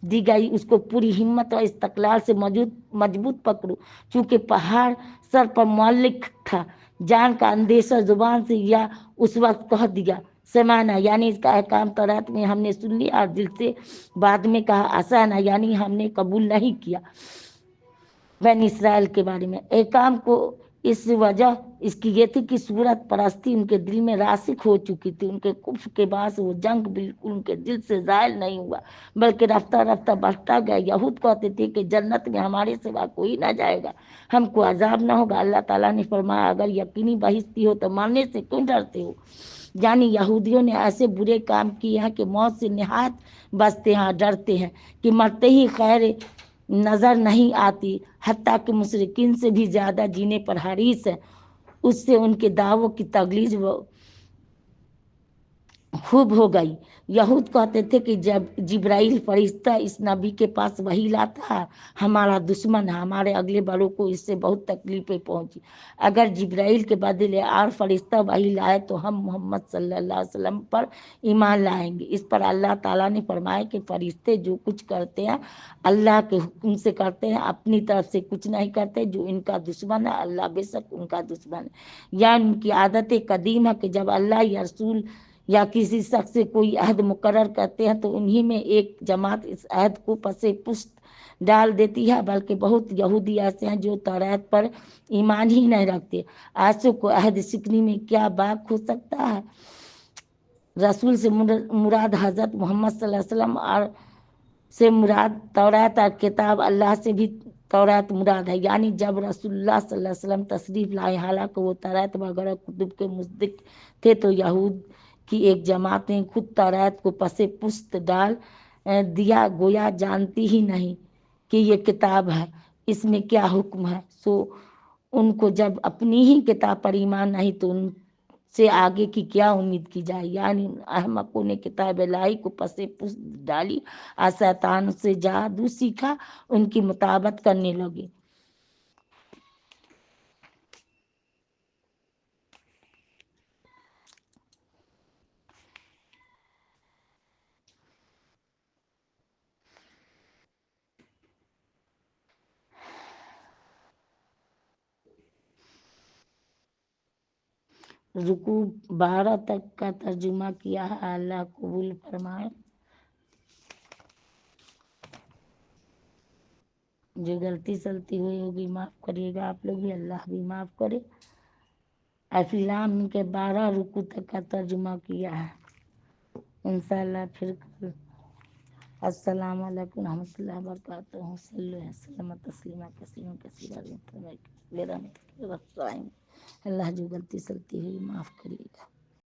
دی گئی اس کو پوری ہمت اور استقلال سے مضبوط پکڑو، چونکہ پہاڑ سر پر معلق تھا۔ جان کا اندیشہ زبان سے یا اس وقت کہہ دیا سمعنا، یعنی اس کا احکام توریت میں ہم نے سن لیا، اور دل سے بعد میں کہا اطعنا، یعنی ہم نے قبول نہیں کیا۔ بنی اسرائیل کے بارے میں احکام کو اس وجہ اس کی یہ تھی کہ صورت پرستی ان کے دل میں راسخ ہو چکی تھی۔ ان کے کفر کے باعث وہ جنگ بالکل ان کے دل سے زائل نہیں ہوا بلکہ رفتہ رفتہ بڑھتا گیا۔ یہود کہتے تھے کہ جنت میں ہمارے سوا کوئی نہ جائے گا، ہم کو عذاب نہ ہوگا۔ اللہ تعالیٰ نے فرمایا اگر یقینی بہشتی ہو تو مرنے سے کیوں ڈرتے ہو؟ یعنی یہودیوں نے ایسے برے کام کیے ہیں کہ موت سے نہایت بچتے ہیں، ڈرتے ہیں کہ مرتے ہی خیر نظر نہیں آتی، حتیٰ کہ مشرکین سے بھی زیادہ جینے پر حریص ہے۔ اس سے ان کے دعووں کی تغلیظ خوب ہو گئی۔ یہود کہتے تھے کہ جب جبرائیل فرشتہ اس نبی کے پاس وحی لاتا ہے ہمارا دشمن ہے، ہمارے اگلے بڑوں کو اس سے بہت تکلیفیں پہنچی، اگر جبرائیل کے بدلے اور فرشتہ وحی لائے تو ہم محمد صلی اللہ علیہ وسلم پر ایمان لائیں گے۔ اس پر اللہ تعالیٰ نے فرمایا کہ فرشتے جو کچھ کرتے ہیں اللہ کے حکم سے کرتے ہیں، اپنی طرف سے کچھ نہیں کرتے۔ جو ان کا دشمن ہے اللہ بے شک ان کا دشمن ہے، یا ان کی عادت قدیم ہے کہ جب اللہ یا رسول یا کسی شخص سے کوئی عہد مقرر کرتے ہیں تو انہی میں ایک جماعت اس عہد کو پس پشت ڈال دیتی ہے، بلکہ بہت یہودی ایسے ہیں جو توریت پر ایمان ہی نہیں رکھتے۔ ایسے کو عہد شکنی میں کیا باک ہو سکتا ہے؟ رسول سے مراد حضرت محمد صلی اللہ علیہ وسلم اور سے مراد توریت اور کتاب، اللہ سے بھی توریت مراد ہے، یعنی جب رسول اللہ صلی اللہ علیہ وسلم تشریف لائے حالانکہ وہ توریت وغیرہ کتب کے مصدق تھے تو یہود کی ایک جماعت نے خود توریت کو پس پشت ڈال دیا، گویا جانتی ہی نہیں کہ یہ کتاب ہے، اس میں کیا حکم ہے، سو ان کو جب اپنی ہی کتاب پر ایمان نہیں تو ان سے آگے کی کیا امید کی جائے. یعنی احمقوں نے کتاب الہی کو پسے پس ڈالی اور شیطان سے جادو سیکھا، ان کی مطابقت کرنے لگے. رکوع 12 تک کا ترجمہ کیا ہے. اللہ قبول فرمائے. جو غلطی سلطی ہوئی ہوگی معاف کریے گا آپ لوگ بھی، اللہ بھی معاف کرے. الف لام کے 12 رکوع تک کا ترجمہ کیا ہے. انشاءاللہ پھر کل. السلام علیکم ورحمۃ اللہ وبرکاتہ. صلی اللہ وسلم تسلیما کثیرا کثیرا. اللہ جو غلطی سلطی ہوئی معاف کریے گا.